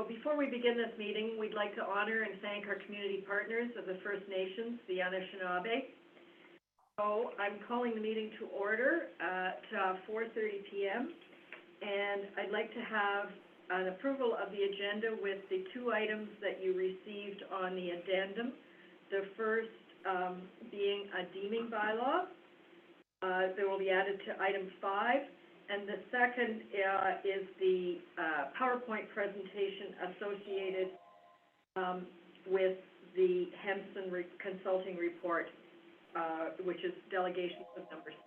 before we begin this meeting, we'd like to honor and thank our community partners of the First Nations, the Anishinaabe. So I'm calling the meeting to order at 4:30 p.m. and I'd like to have an approval of the agenda with the two items that you received on the addendum. The first being a deeming bylaw. That will be added to item 5. And the second is the PowerPoint presentation associated with the Henson Consulting Report, which is delegations of number 6.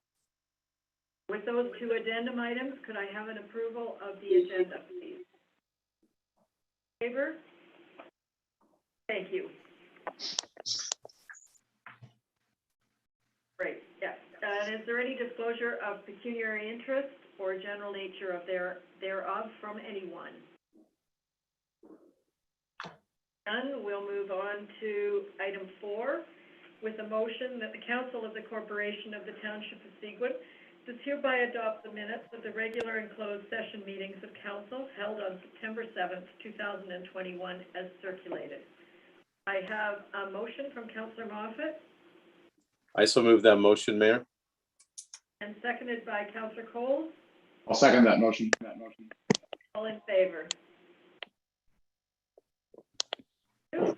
With those two addendum items, could I have an approval of the agenda, please? Favor? Thank you. Great, yes. And is there any disclosure of pecuniary interest or general nature of thereof from anyone? None. We'll move on to item 4 with a motion that the Council of the Corporation of the Township of Seguin does hereby adopt the minutes of the regular and closed session meetings of Council held on September 7th, 2021 as circulated. I have a motion from Councillor Moffat. I so move that motion, Mayor. And seconded by Councillor Coles. I'll second that motion. All in favor? And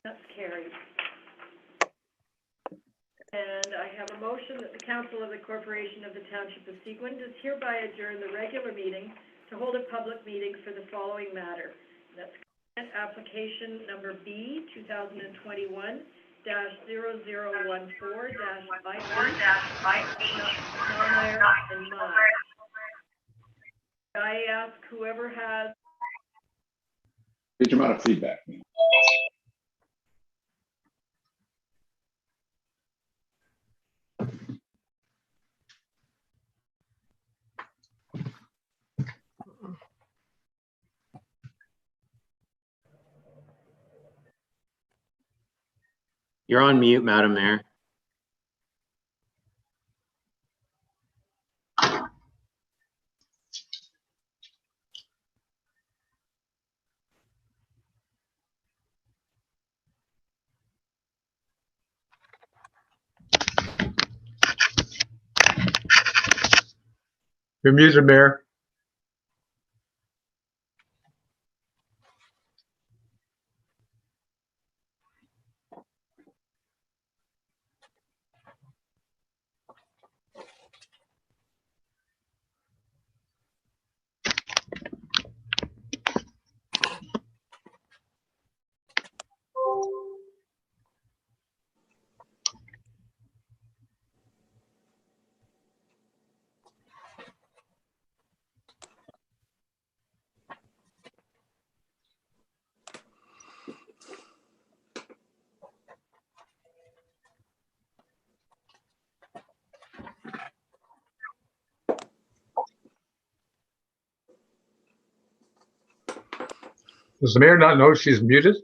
that's carried. And I have a motion that the Council of the Corporation of the Township of Seguin does hereby adjourn the regular meeting to hold a public meeting for the following matter. That's application number B 2021-0014-5. And mine. I ask whoever has. Huge amount of feedback. You're on mute, Madam Mayor. You're muted, Mayor. Does the mayor not know she's muted?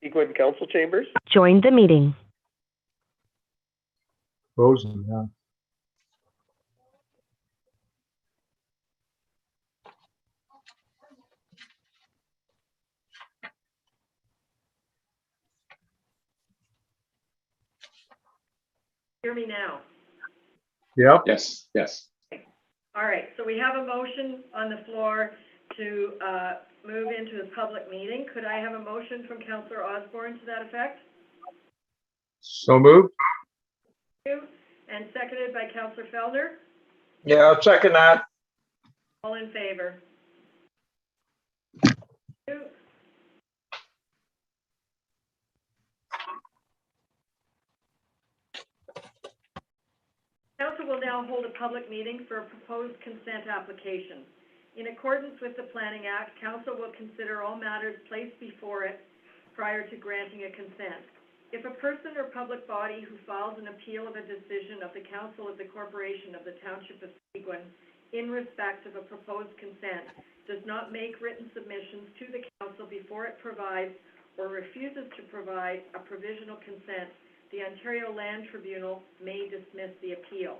Seguin Council Chambers. Join the meeting. Frozen, yeah. Hear me now? Yep. Yes. All right, so we have a motion on the floor to move into the public meeting. Could I have a motion from Councillor Osborne to that effect? So moved. Thank you. And seconded by Councillor Felder. Yeah, I'll second that. All in favor? Thank you. Council will now hold a public meeting for a proposed consent application. In accordance with the Planning Act, Council will consider all matters placed before it prior to granting a consent. If a person or public body who files an appeal of a decision of the Council of the Corporation of the Township of Seguin in respect of a proposed consent does not make written submissions to the Council before it provides or refuses to provide a provisional consent, the Ontario Land Tribunal may dismiss the appeal.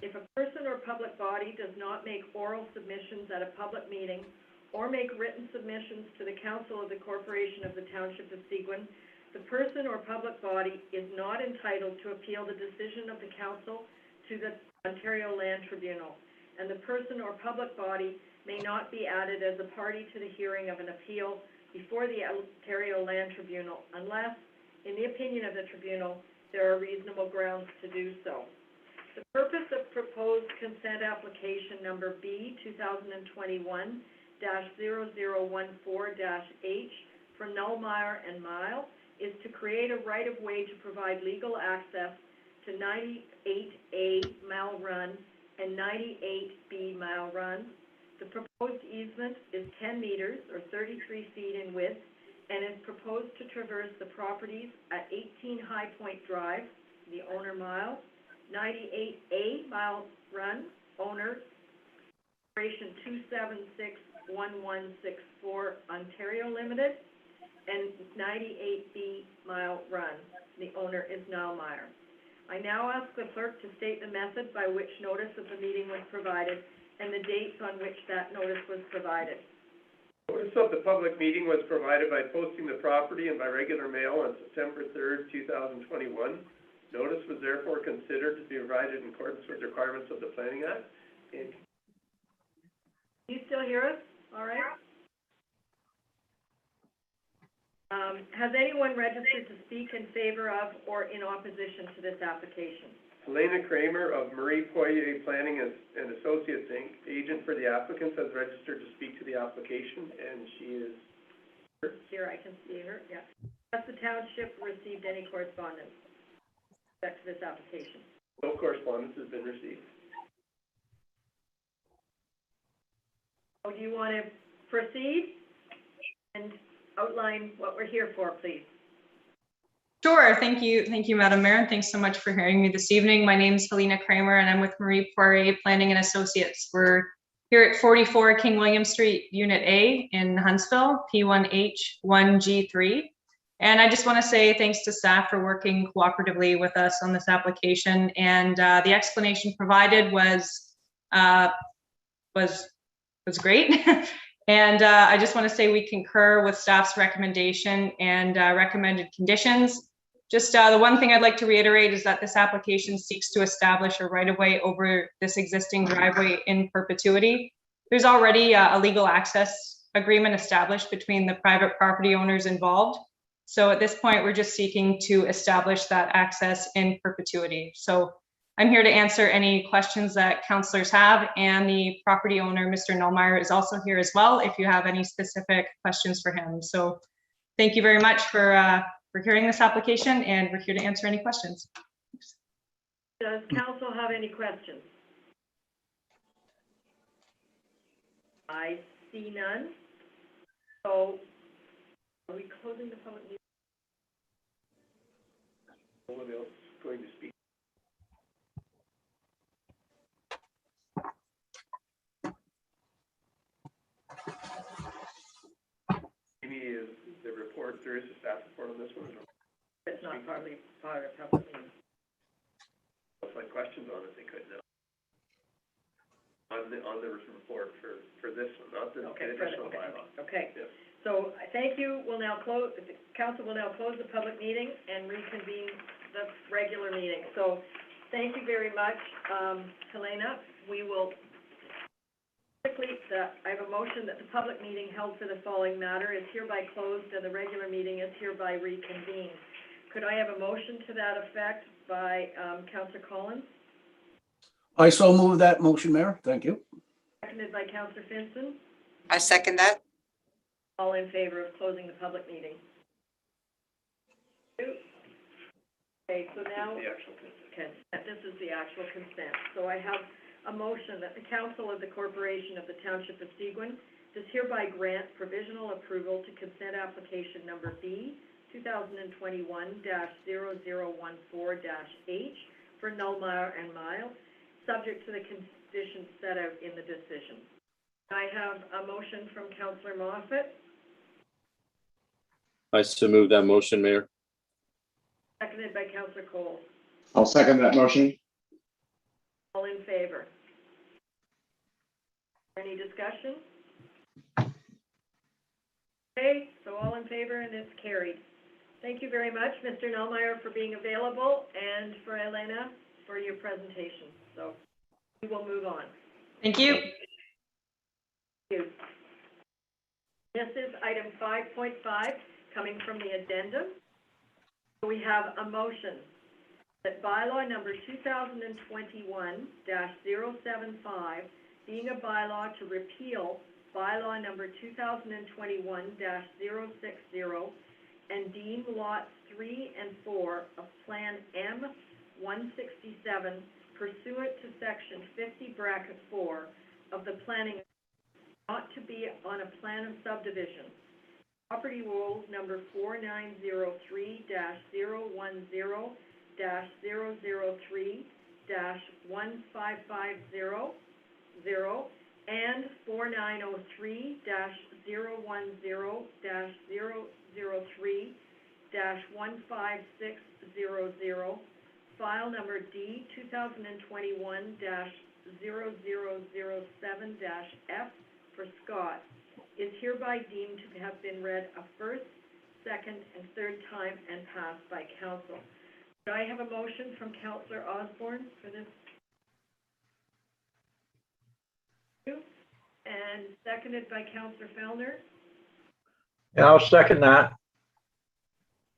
If a person or public body does not make oral submissions at a public meeting or make written submissions to the Council of the Corporation of the Township of Seguin, the person or public body is not entitled to appeal the decision of the Council to the Ontario Land Tribunal, and the person or public body may not be added as a party to the hearing of an appeal before the Ontario Land Tribunal unless, in the opinion of the Tribunal, there are reasonable grounds to do so. The purpose of proposed consent application number B 2021-0014-H for Nullmeyer and Mile is to create a right-of-way to provide legal access to 98A Mile Run and 98B Mile Run. The proposed easement is 10 meters or 33 feet in width and is proposed to traverse the properties at 18 High Point Drive, the owner mile, 98A Mile Run, owner, Corporation 2761164, Ontario Limited, and 98B Mile Run, the owner is Nullmeyer. I now ask the clerk to state the method by which notice of the meeting was provided and the dates on which that notice was provided. Notice of the public meeting was provided by posting the property and by regular mail on September 3rd, 2021. Notice was therefore considered to be provided in accordance with the requirements of the Planning Act. Can you still hear us? All right. Has anyone registered to speak in favor of or in opposition to this application? Helena Kramer of Marie Poirier Planning and Associates, Inc., agent for the applicants, has registered to speak to the application, and she is here. I can see her, yeah. Has the township received any correspondence with respect to this application? No correspondence has been received. So do you want to proceed and outline what we're here for, please? Sure. Thank you, Madam Mayor, and thanks so much for hearing me this evening. My name is Helena Kramer, and I'm with Marie Poirier Planning and Associates. We're here at 44 King William Street, Unit A in Huntsville, P1H1G3. And I just want to say thanks to staff for working cooperatively with us on this application. And the explanation provided was great. And I just want to say we concur with staff's recommendation and recommended conditions. Just the one thing I'd like to reiterate is that this application seeks to establish a right-of-way over this existing driveway in perpetuity. There's already a legal access agreement established between the private property owners involved. So at this point, we're just seeking to establish that access in perpetuity. So I'm here to answer any questions that councillors have, and the property owner, Mr. Nullmeyer, is also here as well if you have any specific questions for him. So thank you very much for hearing this application, and we're here to answer any questions. Does council have any questions? I see none. So are we closing the public meeting? No one else is going to speak. Amy, is the report, there is a staff report on this one? It's not part of public meeting. If I had questions on it, they could now. On the report for this one, not the additional bylaw. Okay. Yeah. So thank you. We'll now close, the council will now close the public meeting and reconvene the regular meeting. So thank you very much, Helena. We will quickly, I have a motion that the public meeting held for the following matter is hereby closed and the regular meeting is hereby reconvened. Could I have a motion to that effect by Councillor Collins? I so move that motion, Mayor. Thank you. Seconded by Councillor Finson. I second that. All in favor of closing the public meeting? Okay, so now, The actual consent. this is the actual consent. So I have a motion that the Council of the Corporation of the Township of Seguin does hereby grant provisional approval to consent application number B 2021-0014-H for Nullmeyer and Mile, subject to the conditions set out in the decision. I have a motion from Councillor Moffat. I so move that motion, Mayor. Seconded seconded by Councillor Cole. I'll second that motion. All in favor? Any discussion? Okay, so all in favor and it's carried. Thank you very much, Mr. Nellmeyer, for being available and for Elena for your presentation. So we will move on. Thank you. Thank you. This is item 5.5 coming from the addendum. We have a motion that bylaw number 2021-075, being a bylaw to repeal bylaw number 2021-060 and deem lots 3 and 4 of Plan M-167 pursuant to section 50(4) of the planning not to be on a plan of subdivision. Property rules number 4903-010-003-1550 and 4903-010-003-15600, file number D 2021-0007-F for Scott, is hereby deemed to have been read a first, second, and third time and passed by council. Do I have a motion from Councillor Osborne for this? And seconded by Councillor Fellner. Yeah, I'll second that.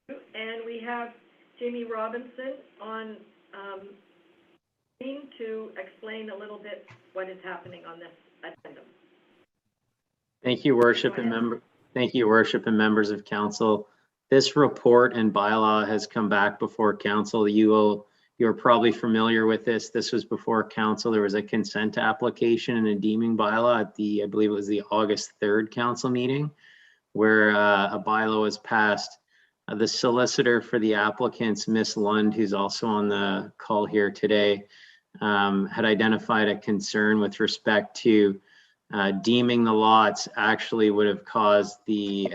And we have Jamie Robinson on screen to explain a little bit what is happening on this addendum. Thank you, Worship and members of council. This report and bylaw has come back before council. You're probably familiar with this. This was before council. There was a consent application and a deeming bylaw at I believe it was the August 3rd council meeting, where a bylaw was passed. The solicitor for the applicants, Miss Lund, who's also on the call here today, had identified a concern with respect to deeming the lots actually would have caused the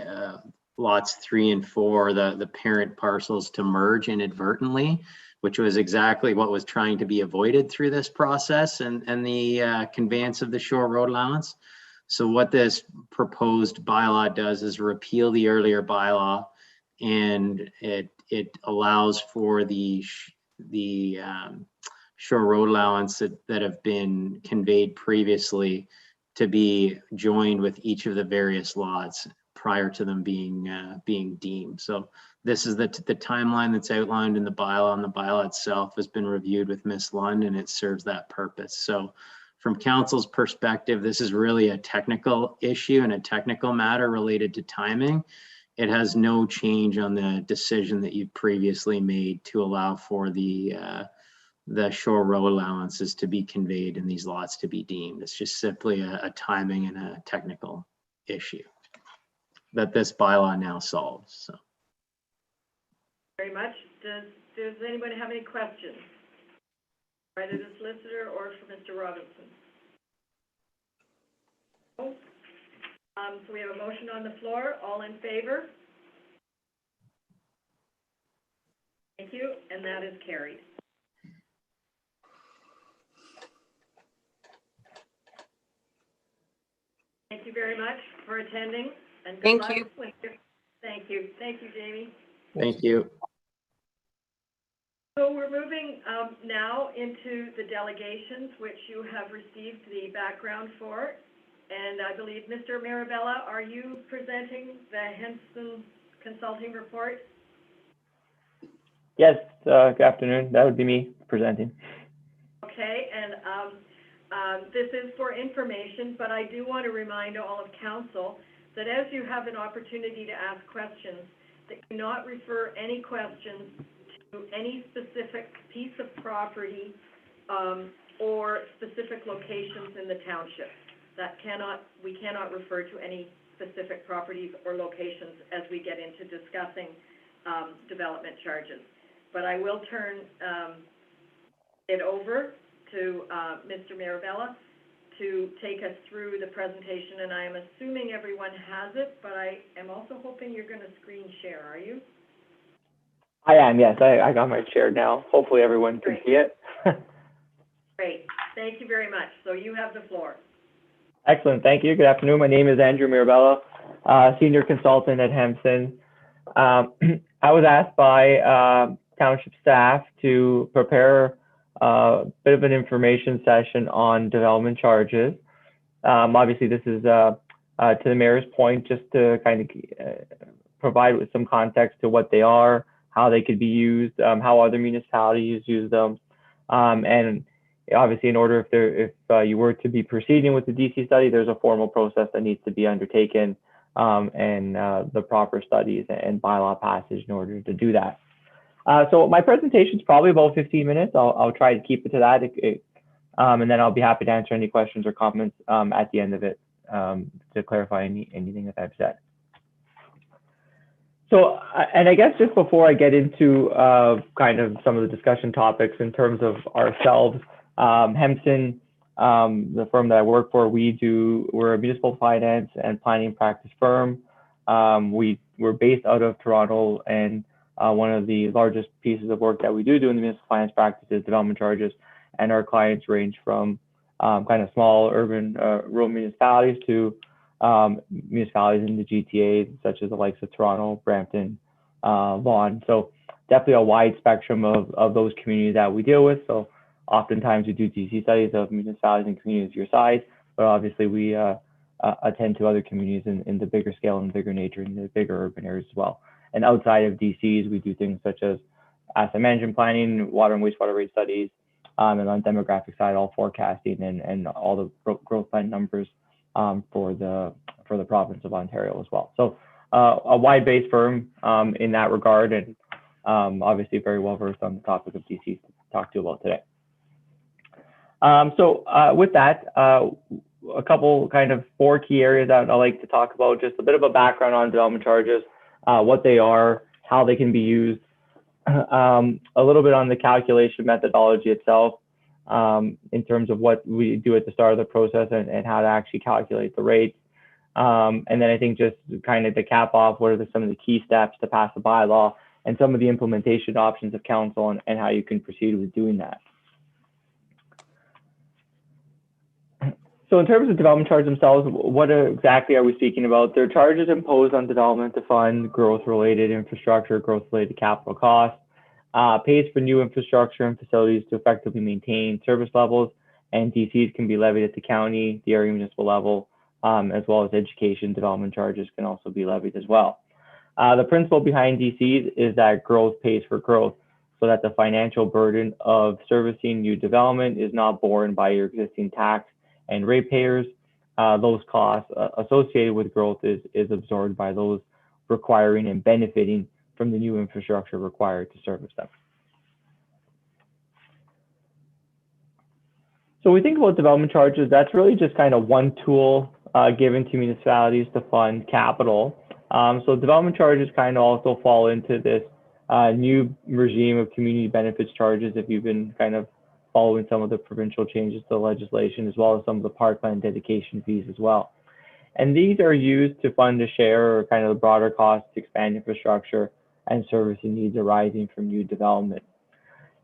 lots 3 and 4, the parent parcels, to merge inadvertently, which was exactly what was trying to be avoided through this process and the conveyance of the shore road allowance. So what this proposed bylaw does is repeal the earlier bylaw, and it allows for the shore road allowance that have been conveyed previously to be joined with each of the various lots prior to them being deemed. So this is the timeline that's outlined in the bylaw, and the bylaw itself has been reviewed with Ms. Lund, and it serves that purpose. So from council's perspective, this is really a technical issue and a technical matter related to timing. It has no change on the decision that you've previously made to allow for the shore road allowances to be conveyed and these lots to be deemed. It's just simply a timing and a technical issue that this bylaw now solves. So. Very much. Does anybody have any questions? Either the solicitor or for Mr. Robinson? No? So we have a motion on the floor. All in favor? Thank you, and that is carried. Thank you very much for attending, and good luck. Thank you. Thank you, Jamie. Thank you. So we're moving now into the delegations, which you have received the background for. And I believe, Mr. Mirabella, are you presenting the Henson Consulting Report? Yes, good afternoon. That would be me presenting. Okay, and this is for information, but I do want to remind all of council that as you have an opportunity to ask questions, that you not refer any questions to any specific piece of property or specific locations in the township. We cannot refer to any specific properties or locations as we get into discussing development charges. But I will turn it over to Mr. Mirabella to take us through the presentation, and I am assuming everyone has it, but I am also hoping you're going to screen share, are you? I am, yes. I got my chair now. Hopefully everyone can Great. see it. Great, thank you very much. So you have the floor. Excellent. Thank you. Good afternoon. My name is Andrew Mirabella, Senior Consultant at Hempson. I was asked by Township staff to prepare a bit of an information session on development charges. Obviously, this is to the mayor's point, just to kind of provide with some context to what they are, how they could be used, how other municipalities use them, and obviously, in order if you were to be proceeding with the DC study, there's a formal process that needs to be undertaken, and the proper studies and bylaw passage in order to do that. So my presentation is probably about 15 minutes. I'll try to keep it to that, and then I'll be happy to answer any questions or comments at the end of it to clarify anything that I've said. So, and I guess just before I get into kind of some of the discussion topics in terms of ourselves, Hempson, the firm that I work for, we're a municipal finance and planning practice firm. We're based out of Toronto, and one of the largest pieces of work that we do in the municipal finance practice is development charges, and our clients range from kind of small urban rural municipalities to municipalities in the GTA, such as the likes of Toronto, Brampton, Vaughan. So definitely a wide spectrum of those communities that we deal with. So oftentimes we do DC studies of municipalities and communities your size, but obviously we attend to other communities in the bigger scale and bigger nature in the bigger urban areas as well. And outside of DCs, we do things such as asset management planning, water and wastewater rate studies, and on demographic side, all forecasting and all the growth plan numbers for the province of Ontario as well. So a wide-based firm in that regard, and obviously very well versed on the topic of DC to talk to you about today. So with that, a couple kind of 4 key areas that I'd like to talk about, just a bit of a background on development charges, what they are, how they can be used, a little bit on the calculation methodology itself, in terms of what we do at the start of the process and how to actually calculate the rates. And then I think just kind of to cap off, what are some of the key steps to pass a bylaw and some of the implementation options of council and how you can proceed with doing that. So in terms of development charges themselves, what exactly are we speaking about? They're charges imposed on development to fund growth-related infrastructure, growth-related capital costs, pays for new infrastructure and facilities to effectively maintain service levels, and DCs can be levied at the county, the area municipal level, as well as education development charges can also be levied as well. The principle behind DCs is that growth pays for growth, so that the financial burden of servicing new development is not borne by your existing tax and ratepayers. Those costs associated with growth is absorbed by those requiring and benefiting from the new infrastructure required to service them. So we think about development charges, that's really just kind of one tool given to municipalities to fund capital. So development charges kind of also fall into this new regime of community benefits charges, if you've been kind of following some of the provincial changes to the legislation, as well as some of the parkland dedication fees as well. And these are used to fund a share or kind of the broader costs to expand infrastructure and servicing needs arising from new development.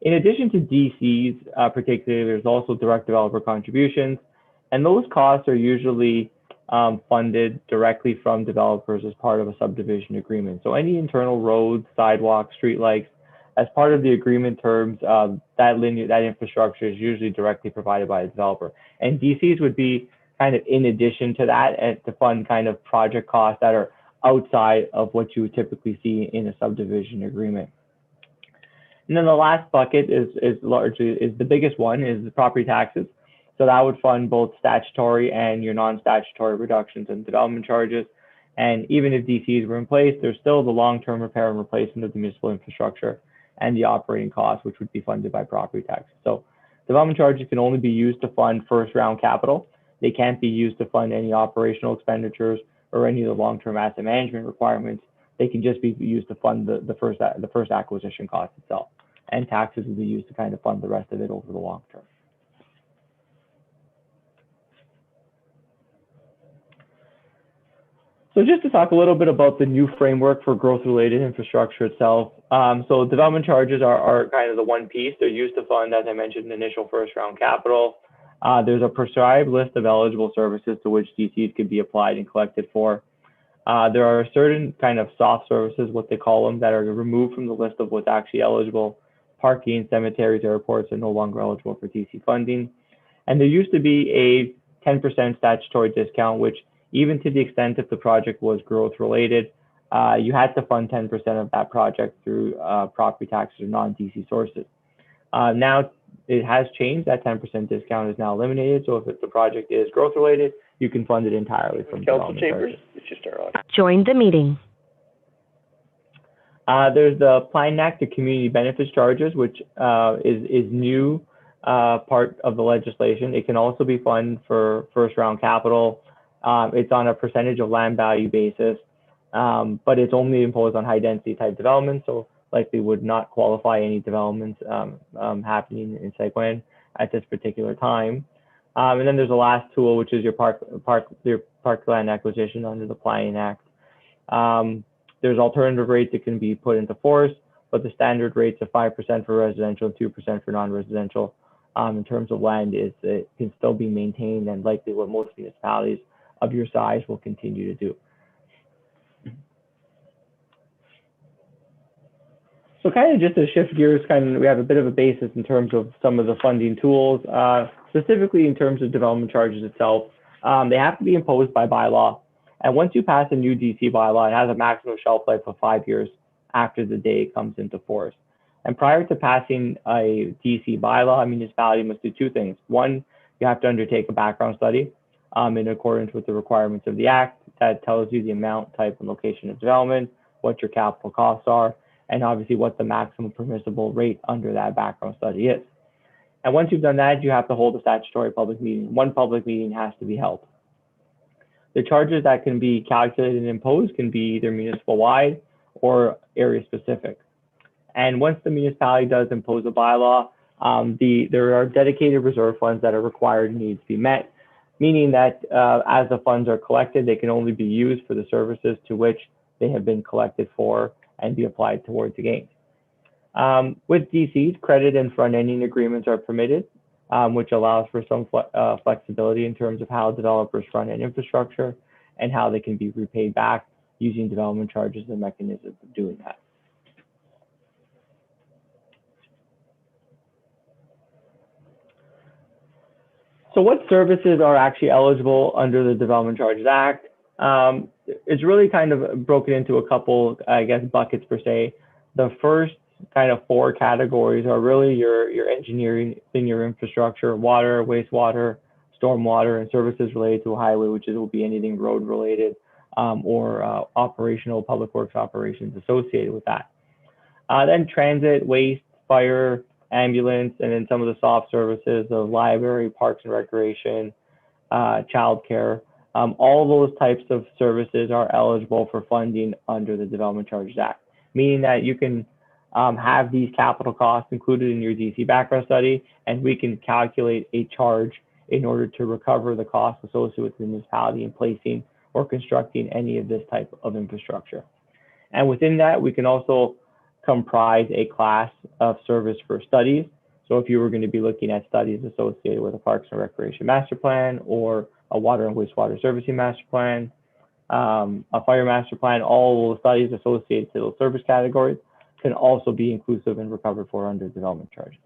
In addition to DCs, particularly, there's also direct developer contributions, and those costs are usually funded directly from developers as part of a subdivision agreement. So any internal roads, sidewalks, streetlights, as part of the agreement terms, that infrastructure is usually directly provided by the developer. And DCs would be kind of in addition to that, and to fund kind of project costs that are outside of what you would typically see in a subdivision agreement. And then the last bucket is the biggest one, is the property taxes. So that would fund both statutory and your non-statutory reductions in development charges. And even if DCs were in place, there's still the long-term repair and replacement of the municipal infrastructure and the operating costs, which would be funded by property taxes. So development charges can only be used to fund first round capital. They can't be used to fund any operational expenditures or any of the long-term asset management requirements. They can just be used to fund the first acquisition cost itself. And taxes will be used to kind of fund the rest of it over the long term. So just to talk a little bit about the new framework for growth-related infrastructure itself. So development charges are kind of the one piece. They're used to fund, as I mentioned, initial first-round capital. There's a prescribed list of eligible services to which DCs could be applied and collected for. There are certain kind of soft services, what they call them, that are removed from the list of what's actually eligible. Parking, cemeteries, airports are no longer eligible for DC funding. And there used to be a 10% statutory discount, which even to the extent if the project was growth related, you had to fund 10% of that project through property taxes or non-DC sources. Now it has changed. That 10% discount is now eliminated. So if the project is growth related, you can fund it entirely from Council development chambers, charges. it's just our audio. Join the meeting. There's the Planning Act, the community benefits charges, which is new part of the legislation. It can also be funded for first round capital. It's on a percentage of land value basis, but it's only imposed on high density type developments, so likely would not qualify any developments happening in Seguin at this particular time. And then there's a last tool, which is your parkland acquisition under the Planning Act. There's alternative rates that can be put into force, but the standard rates of 5% for residential and 2% for non-residential in terms of land it can still be maintained, and likely what most municipalities of your size will continue to do. So kind of just to shift gears, we have a bit of a basis in terms of some of the funding tools, specifically in terms of development charges itself. They have to be imposed by bylaw. And once you pass a new DC bylaw, it has a maximum shelf life of 5 years after the day it comes into force. And prior to passing a DC bylaw, a municipality must do two things. One, you have to undertake a background study in accordance with the requirements of the Act. That tells you the amount, type, and location of development, what your capital costs are, and obviously what the maximum permissible rate under that background study is. And once you've done that, you have to hold a statutory public meeting. One public meeting has to be held. The charges that can be calculated and imposed can be either municipal-wide or area-specific. And once the municipality does impose a bylaw, there are dedicated reserve funds that are required and need to be met, meaning that as the funds are collected, they can only be used for the services to which they have been collected for and be applied towards the gain. With DCs, credit and front-ending agreements are permitted, which allows for some flexibility in terms of how developers front-end infrastructure and how they can be repaid back using development charges and mechanisms of doing that. So what services are actually eligible under the Development Charges Act? It's really kind of broken into a couple, I guess, buckets per se. The first kind of four categories are really your engineering in your infrastructure, water, wastewater, stormwater, and services related to a highway, which will be anything road related or operational public works operations associated with that. Then transit, waste, fire, ambulance, and then some of the soft services of library, parks and recreation, childcare. All those types of services are eligible for funding under the Development Charges Act, meaning that you can have these capital costs included in your DC background study, and we can calculate a charge in order to recover the costs associated with the municipality in placing or constructing any of this type of infrastructure. And within that, we can also comprise a class of service for studies. So if you were going to be looking at studies associated with a Parks and Recreation Master Plan or a Water and Wastewater Servicing Master Plan, a Fire Master Plan, all the studies associated to those service categories can also be inclusive and recovered for under development charges.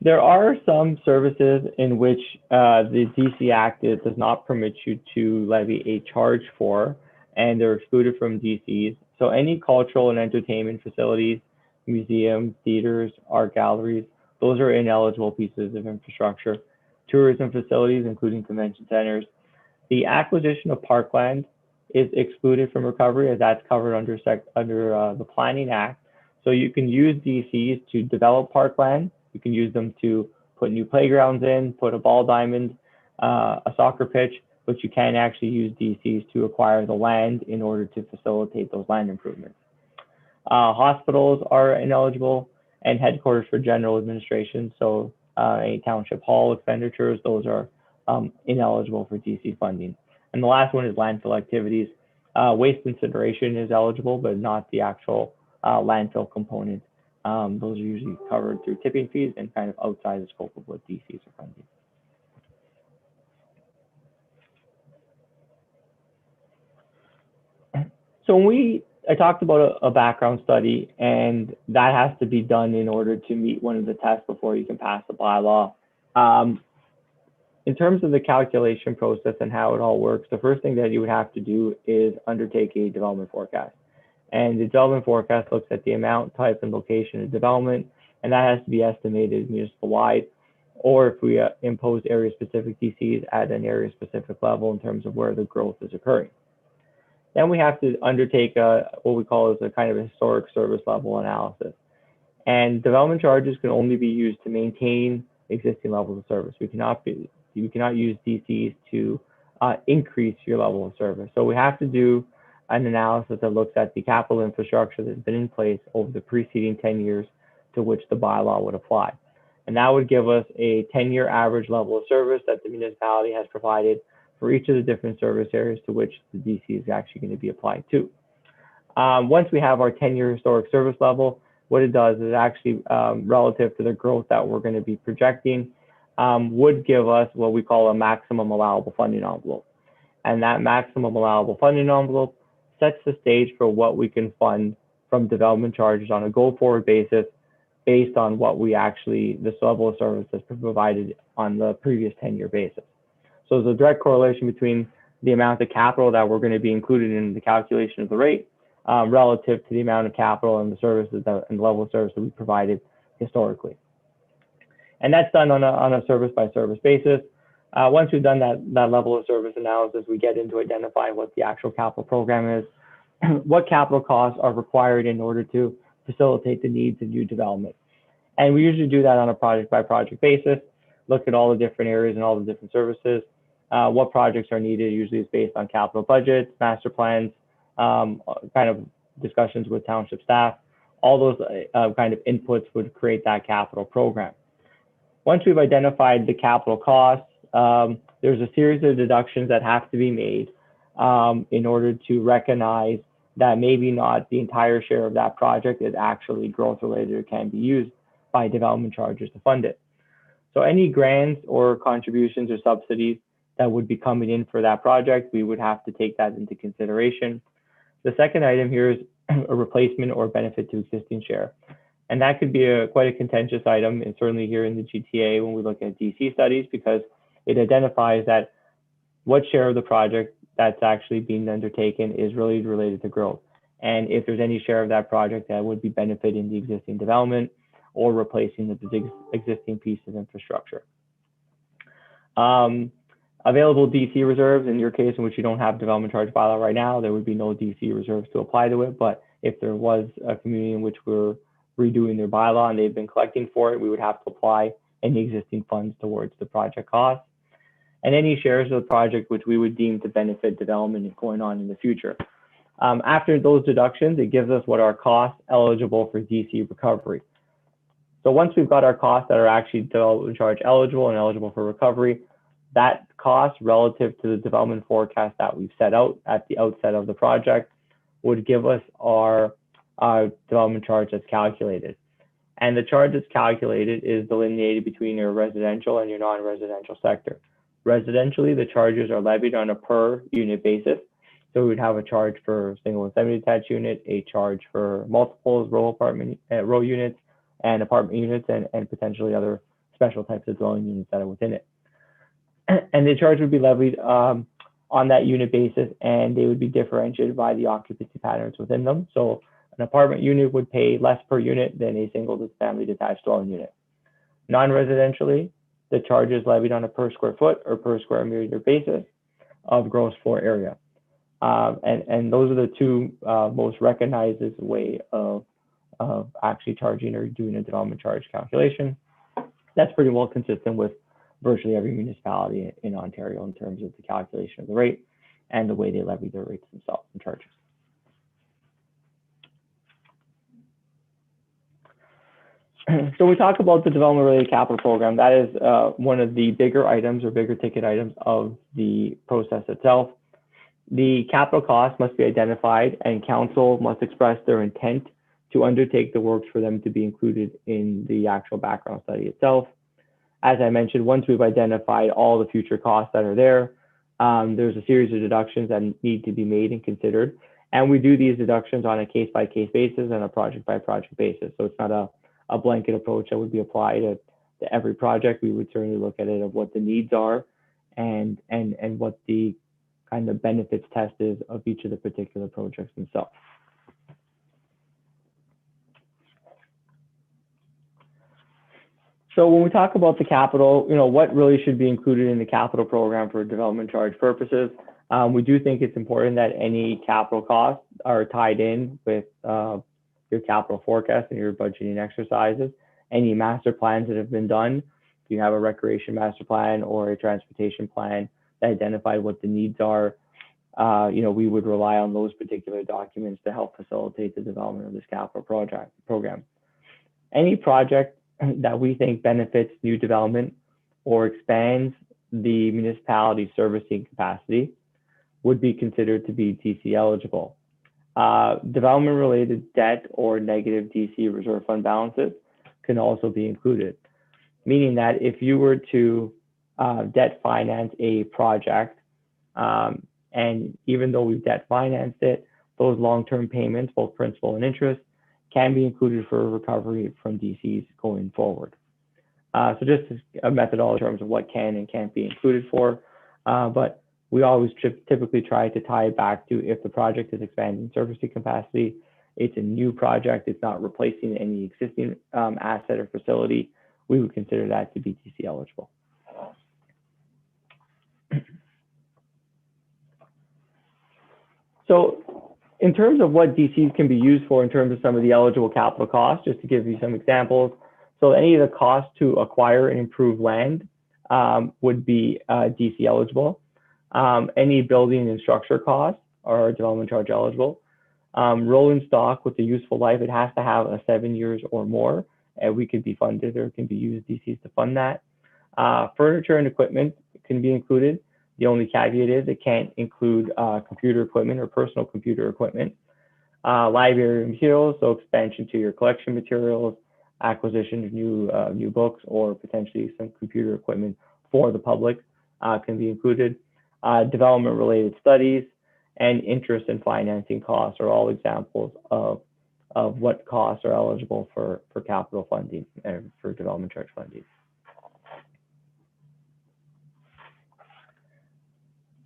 There are some services in which the DC Act does not permit you to levy a charge for, and they're excluded from DCs. So any cultural and entertainment facilities, museums, theaters, art galleries, those are ineligible pieces of infrastructure. Tourism facilities, including convention centers. The acquisition of parkland is excluded from recovery, as that's covered under the Planning Act. So you can use DCs to develop parkland. You can use them to put new playgrounds in, put a ball diamond, a soccer pitch, but you can actually use DCs to acquire the land in order to facilitate those land improvements. Hospitals are ineligible, and headquarters for general administration. So any township hall expenditures, those are ineligible for DC funding. And the last one is landfill activities. Waste incineration is eligible, but not the actual landfill component. Those are usually covered through tipping fees and kind of outside the scope of what DCs are funding. So I talked about a background study, and that has to be done in order to meet one of the tests before you can pass the bylaw. In terms of the calculation process and how it all works, the first thing that you would have to do is undertake a development forecast. And the development forecast looks at the amount, type, and location of development, and that has to be estimated municipal-wide, or if we impose area-specific DCs at an area-specific level in terms of where the growth is occurring. Then we have to undertake what we call as a kind of historic service level analysis. And development charges can only be used to maintain existing levels of service. We cannot use DCs to increase your level of service. So we have to do an analysis that looks at the capital infrastructure that's been in place over the preceding 10 years to which the bylaw would apply. And that would give us a 10-year average level of service that the municipality has provided for each of the different service areas to which the DC is actually going to be applied to. Once we have our 10-year historic service level, what it does is actually relative to the growth that we're going to be projecting, would give us what we call a maximum allowable funding envelope. And that maximum allowable funding envelope sets the stage for what we can fund from development charges on a go-forward basis based on what we actually, this level of service that's provided on the previous 10-year basis. So there's a direct correlation between the amount of capital that we're going to be included in the calculation of the rate relative to the amount of capital and the services and the level of service that we provided historically. And that's done on a service by service basis. Once we've done that level of service analysis, we get into identifying what the actual capital program is, what capital costs are required in order to facilitate the needs of new development. And we usually do that on a project by project basis, look at all the different areas and all the different services. What projects are needed usually is based on capital budgets, master plans, kind of discussions with township staff. All those kind of inputs would create that capital program. Once we've identified the capital costs, there's a series of deductions that have to be made in order to recognize that maybe not the entire share of that project is actually growth related or can be used by development charges to fund it. So any grants or contributions or subsidies that would be coming in for that project, we would have to take that into consideration. The second item here is a replacement or benefit to existing share. And that could be quite a contentious item, and certainly here in the GTA when we look at DC studies, because it identifies that what share of the project that's actually being undertaken is really related to growth. And if there's any share of that project that would be benefiting the existing development or replacing the existing piece of infrastructure. Available DC reserves, in your case in which you don't have development charge bylaw right now, there would be no DC reserves to apply to it. But if there was a community in which we're redoing their bylaw and they've been collecting for it, we would have to apply any existing funds towards the project costs. And any shares of the project which we would deem to benefit development going on in the future. After those deductions, it gives us what our costs eligible for DC recovery. So once we've got our costs that are actually development charge eligible and eligible for recovery, that cost relative to the development forecast that we've set out at the outset of the project would give us our development charge that's calculated. And the charge that's calculated is delineated between your residential and your non-residential sector. Residentially, the charges are levied on a per unit basis. So we would have a charge for single and semi-detached unit, a charge for multiples, row units, and apartment units, and potentially other special types of dwelling units that are within it. And the charge would be levied on that unit basis, and they would be differentiated by the occupancy patterns within them. So an apartment unit would pay less per unit than a single family detached dwelling unit. Non-residentially, the charge is levied on a per square foot or per square meter basis of gross floor area. And those are the two most recognized as a way of actually charging or doing a development charge calculation. That's pretty well consistent with virtually every municipality in Ontario in terms of the calculation of the rate and the way they levy their rates themselves and charges. So we talk about the development-related capital program. That is one of the bigger items or bigger ticket items of the process itself. The capital costs must be identified, and council must express their intent to undertake the works for them to be included in the actual background study itself. As I mentioned, once we've identified all the future costs that are there, there's a series of deductions that need to be made and considered. And we do these deductions on a case-by-case basis and a project-by-project basis. So it's not a blanket approach that would be applied to every project. We would certainly look at it of what the needs are and what the kind of benefits test is of each of the particular projects themselves. So when we talk about the capital, what really should be included in the capital program for development charge purposes, we do think it's important that any capital costs are tied in with your capital forecast and your budgeting exercises. Any master plans that have been done, if you have a recreation master plan or a transportation plan that identify what the needs are, we would rely on those particular documents to help facilitate the development of this capital program. Any project that we think benefits new development or expands the municipality's servicing capacity would be considered to be DC eligible. Development-related debt or negative DC reserve fund balances can also be included, meaning that if you were to debt finance a project, and even though we've debt financed it, those long-term payments, both principal and interest, can be included for recovery from DCs going forward. So just a methodology in terms of what can and can't be included for, but we always typically try to tie it back to if the project is expanding servicing capacity, it's a new project, it's not replacing any existing asset or facility, we would consider that to be DC eligible. So in terms of what DCs can be used for in terms of some of the eligible capital costs, just to give you some examples. So any of the costs to acquire and improve land would be DC eligible. Any building and structure costs are development charge eligible. Rolling stock with a useful life, it has to have 7 years or more, and we could be funded or can be used DCs to fund that. Furniture and equipment can be included. The only caveat is it can't include computer equipment or personal computer equipment. Library materials, so expansion to your collection materials, acquisition of new books, or potentially some computer equipment for the public can be included. Development-related studies and interest and financing costs are all examples of what costs are eligible for capital funding and for development charge funding.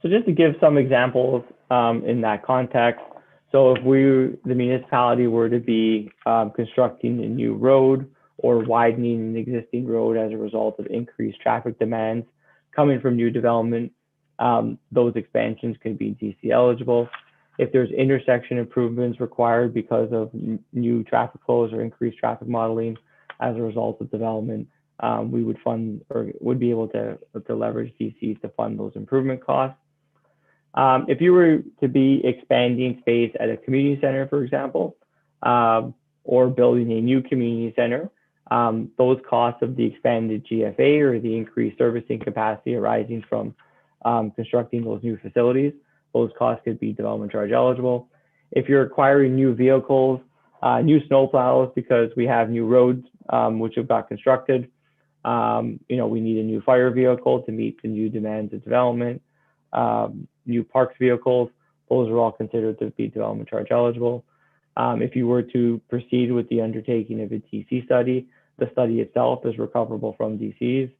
So just to give some examples in that context, so if the municipality were to be constructing a new road or widening an existing road as a result of increased traffic demands coming from new development, those expansions can be DC eligible. If there's intersection improvements required because of new traffic flows or increased traffic modeling as a result of development, we would fund or would be able to leverage DCs to fund those improvement costs. If you were to be expanding space at a community center, for example, or building a new community center, those costs of the expanded GFA or the increased servicing capacity arising from constructing those new facilities, those costs could be development charge eligible. If you're acquiring new vehicles, new snowplows, because we have new roads which have got constructed, we need a new fire vehicle to meet the new demands of development. New parks vehicles, those are all considered to be development charge eligible. If you were to proceed with the undertaking of a DC study, the study itself is recoverable from DCs.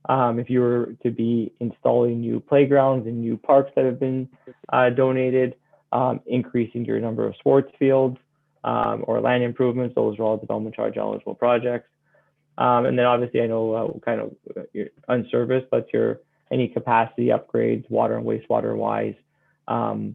If you were to be installing new playgrounds and new parks that have been donated, increasing your number of sports fields or land improvements, those are all development charge eligible projects. And then obviously I know kind of unserviced, but any capacity upgrades, water and wastewater wise, infill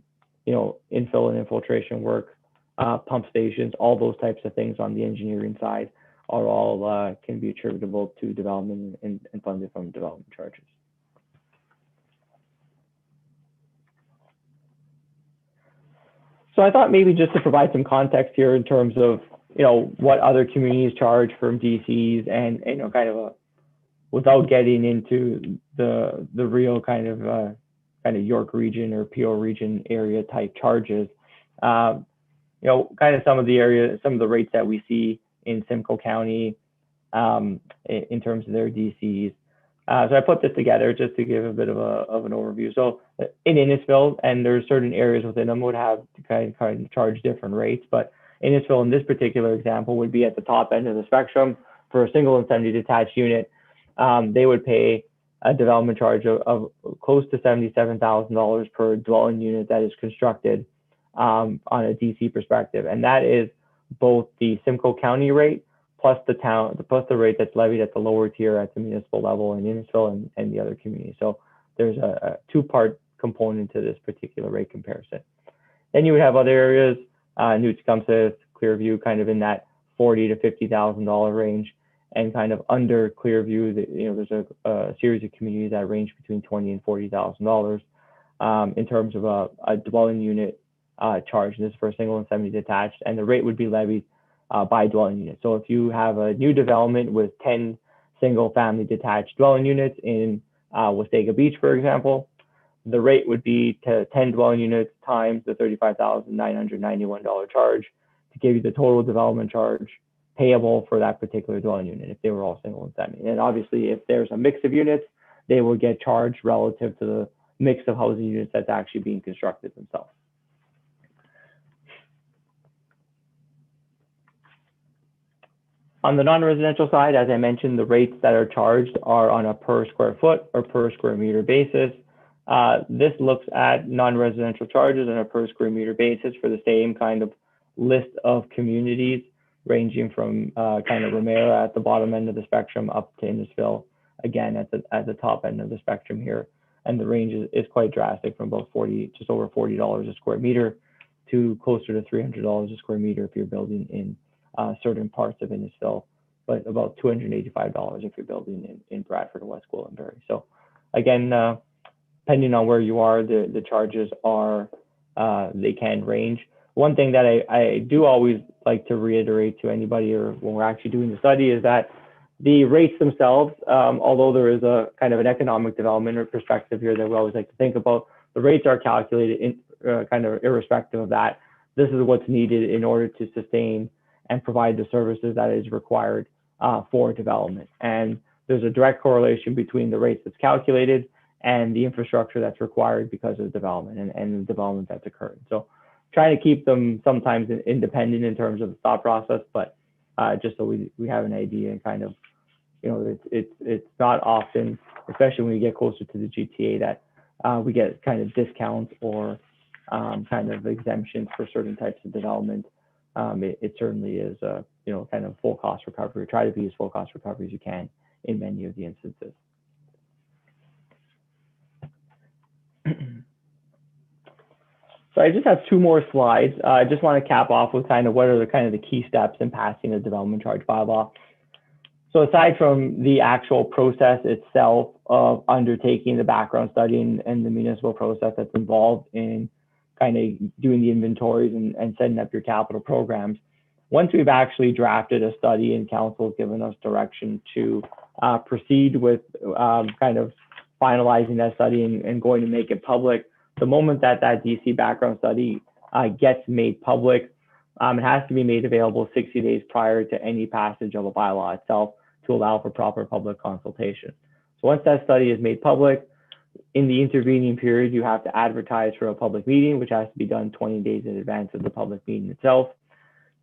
and infiltration work, pump stations, all those types of things on the engineering side are all can be attributable to development and funded from development charges. So I thought maybe just to provide some context here in terms of what other communities charge from DCs and, kind of without getting into the real kind of York region or PO region area type charges, kind of some of the rates that we see in Simcoe County in terms of their DCs. So I put this together just to give a bit of an overview. So in Innisfil, and there's certain areas within them would have to kind of charge different rates, but Innisfil in this particular example would be at the top end of the spectrum for a single and semi-detached unit. They would pay a development charge of close to $77,000 per dwelling unit that is constructed on a DC perspective, and that is both the Simcoe County rate plus the rate that's levied at the lower tier at the municipal level in Innisfil and the other communities. So there's a two-part component to this particular rate comparison. Then you would have other areas, Newt-Tecumseh, Clearview, kind of in that $40,000 to $50,000 range, and kind of under Clearview, there's a series of communities that range between $20,000 and $40,000 in terms of a dwelling unit charge. This is for a single and semi-detached, and the rate would be levied by dwelling unit. So if you have a new development with 10 single-family detached dwelling units in Wasaga Beach, for example, the rate would be to 10 dwelling units times the $35,991 charge to give you the total development charge payable for that particular dwelling unit if they were all single and semi. And obviously, if there's a mix of units, they will get charged relative to the mix of housing units that's actually being constructed themselves. On the non-residential side, as I mentioned, the rates that are charged are on a per square foot or per square meter basis. This looks at non-residential charges on a per square meter basis for the same kind of list of communities, ranging from kind of Romero at the bottom end of the spectrum up to Innisfil, again at the top end of the spectrum here. And the range is quite drastic, from about just over $40 a square meter to closer to $300 a square meter if you're building in certain parts of Innisfil, but about $285 if you're building in Bradford or West Gwillimbury. So again, depending on where you are, the charges are, they can range. One thing that I do always like to reiterate to anybody, or when we're actually doing the study, is that the rates themselves, although there is a kind of an economic development or perspective here that we always like to think about, the rates are calculated in kind of irrespective of that. This is what's needed in order to sustain and provide the services that is required for development. And there's a direct correlation between the rates that's calculated and the infrastructure that's required because of development and the development that's occurred. So trying to keep them sometimes independent in terms of the thought process, but just so we have an idea and kind of, it's not often, especially when we get closer to the GTA, that we get kind of discounts or kind of exemptions for certain types of development. It certainly is, kind of full cost recovery. Try to be as full cost recovery as you can in many of the instances. So I just have two more slides. I just want to cap off with kind of what are the key steps in passing a development charge bylaw. So aside from the actual process itself of undertaking the background study and the municipal process that's involved in kind of doing the inventories and setting up your capital programs, once we've actually drafted a study and council has given us direction to proceed with kind of finalizing that study and going to make it public, the moment that DC background study gets made public, it has to be made available 60 days prior to any passage of a bylaw itself to allow for proper public consultation. So once that study is made public, in the intervening period, you have to advertise for a public meeting, which has to be done 20 days in advance of the public meeting itself.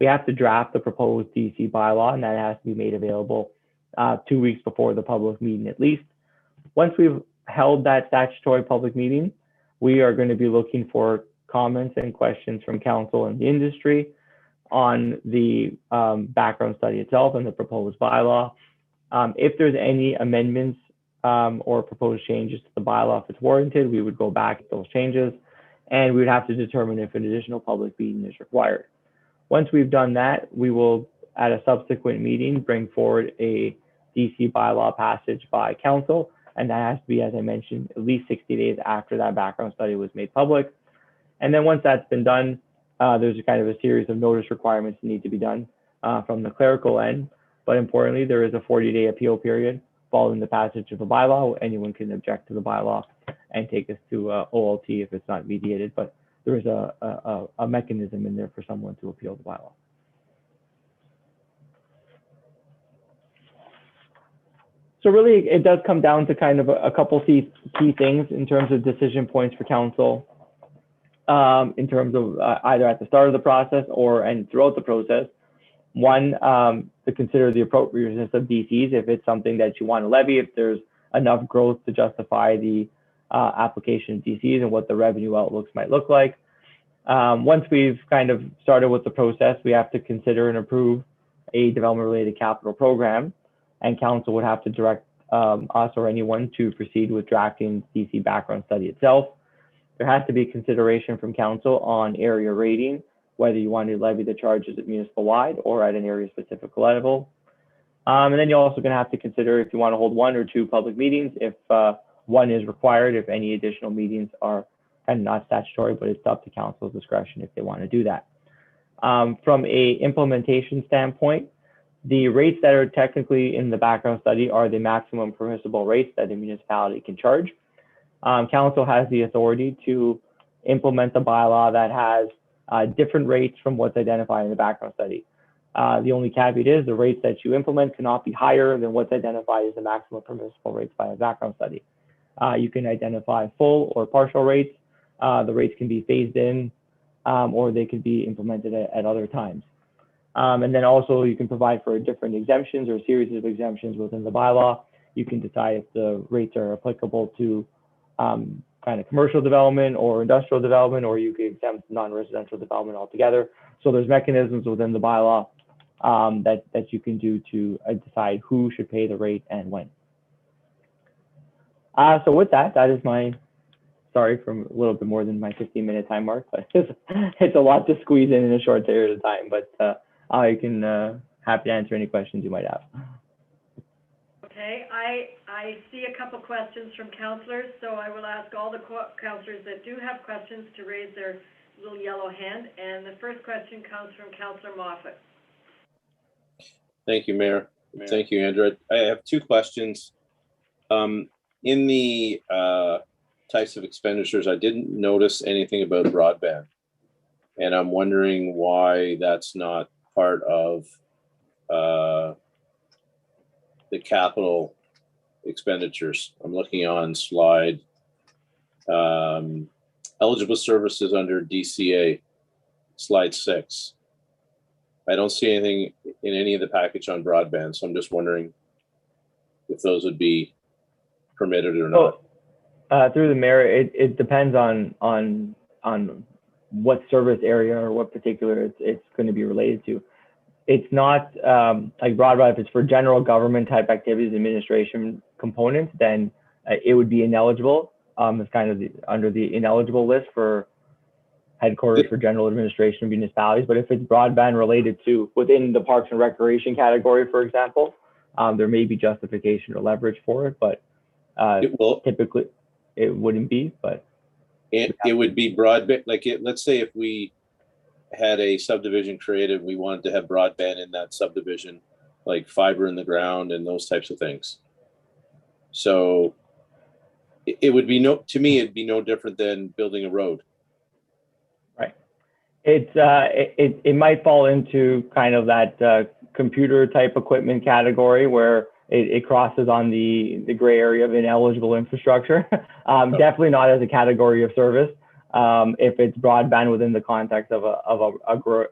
We have to draft the proposed DC bylaw, and that has to be made available 2 weeks before the public meeting at least. Once we've held that statutory public meeting, we are going to be looking for comments and questions from council and the industry on the background study itself and the proposed bylaw. If there's any amendments or proposed changes to the bylaw, if it's warranted, we would go back to those changes, and we would have to determine if an additional public meeting is required. Once we've done that, we will, at a subsequent meeting, bring forward a DC bylaw passage by council, and that has to be, as I mentioned, at least 60 days after that background study was made public. And then once that's been done, there's a kind of a series of notice requirements that need to be done. from the clerical end. But importantly, there is a 40-day appeal period following the passage of a bylaw. Anyone can object to the bylaw and take this to OLT if it's not mediated, but there is a mechanism in there for someone to appeal the bylaw. So really, it does come down to kind of a couple key things in terms of decision points for council, in terms of either at the start of the process and throughout the process. One, to consider the appropriateness of DCs, if it's something that you want to levy, if there's enough growth to justify the application of DCs and what the revenue outlooks might look like. Once we've kind of started with the process, we have to consider and approve a development-related capital program, and council would have to direct us or anyone to proceed with drafting DC background study itself. There has to be consideration from council on area rating, whether you want to levy the charges at municipal-wide or at an area-specific level. And then you're also going to have to consider if you want to hold 1 or 2 public meetings, if one is required, if any additional meetings are kind of not statutory, but it's up to council's discretion if they want to do that. From a implementation standpoint, the rates that are technically in the background study are the maximum permissible rates that the municipality can charge. Council has the authority to implement the bylaw that has different rates from what's identified in the background study. The only caveat is the rates that you implement cannot be higher than what's identified as the maximum permissible rates by a background study. You can identify full or partial rates. The rates can be phased in, or they could be implemented at other times. And then also you can provide for different exemptions or a series of exemptions within the bylaw. You can decide if the rates are applicable to kind of commercial development or industrial development, or you can exempt non-residential development altogether. So there's mechanisms within the bylaw that you can do to decide who should pay the rate and when. So with that, that is my, sorry for a little bit more than my 15-minute time mark, but it's a lot to squeeze in a short period of time, but I can happy to answer any questions you might have. Okay, I see a couple questions from councillors, so I will ask all the councillors that do have questions to raise their little yellow hand. And the first question comes from Councillor Moffat. Thank you, Mayor. Thank you, Andrew. I have 2 questions. In the types of expenditures, I didn't notice anything about broadband, and I'm wondering why that's not part of the capital expenditures. I'm looking on slide eligible services under DCA, slide 6. I don't see anything in any of the package on broadband, so I'm just wondering if those would be permitted or not. Through the mayor, it depends on what service area or what particular it's going to be related to. It's not like broadband. If it's for general government type activities, administration components, then it would be ineligible. It's kind of under the ineligible list for headquarters for general administration of municipalities. But if it's broadband related to within the Parks and Recreation category, for example, there may be justification or leverage for it, but typically it wouldn't be. But it would be broadband. Like let's say if we had a subdivision created, we wanted to have broadband in that subdivision, like fiber in the ground and those types of things. So it would be to me, it'd be no different than building a road. Right. It might fall into kind of that computer type equipment category where it crosses on the gray area of ineligible infrastructure. Definitely not as a category of service. If it's broadband within the context of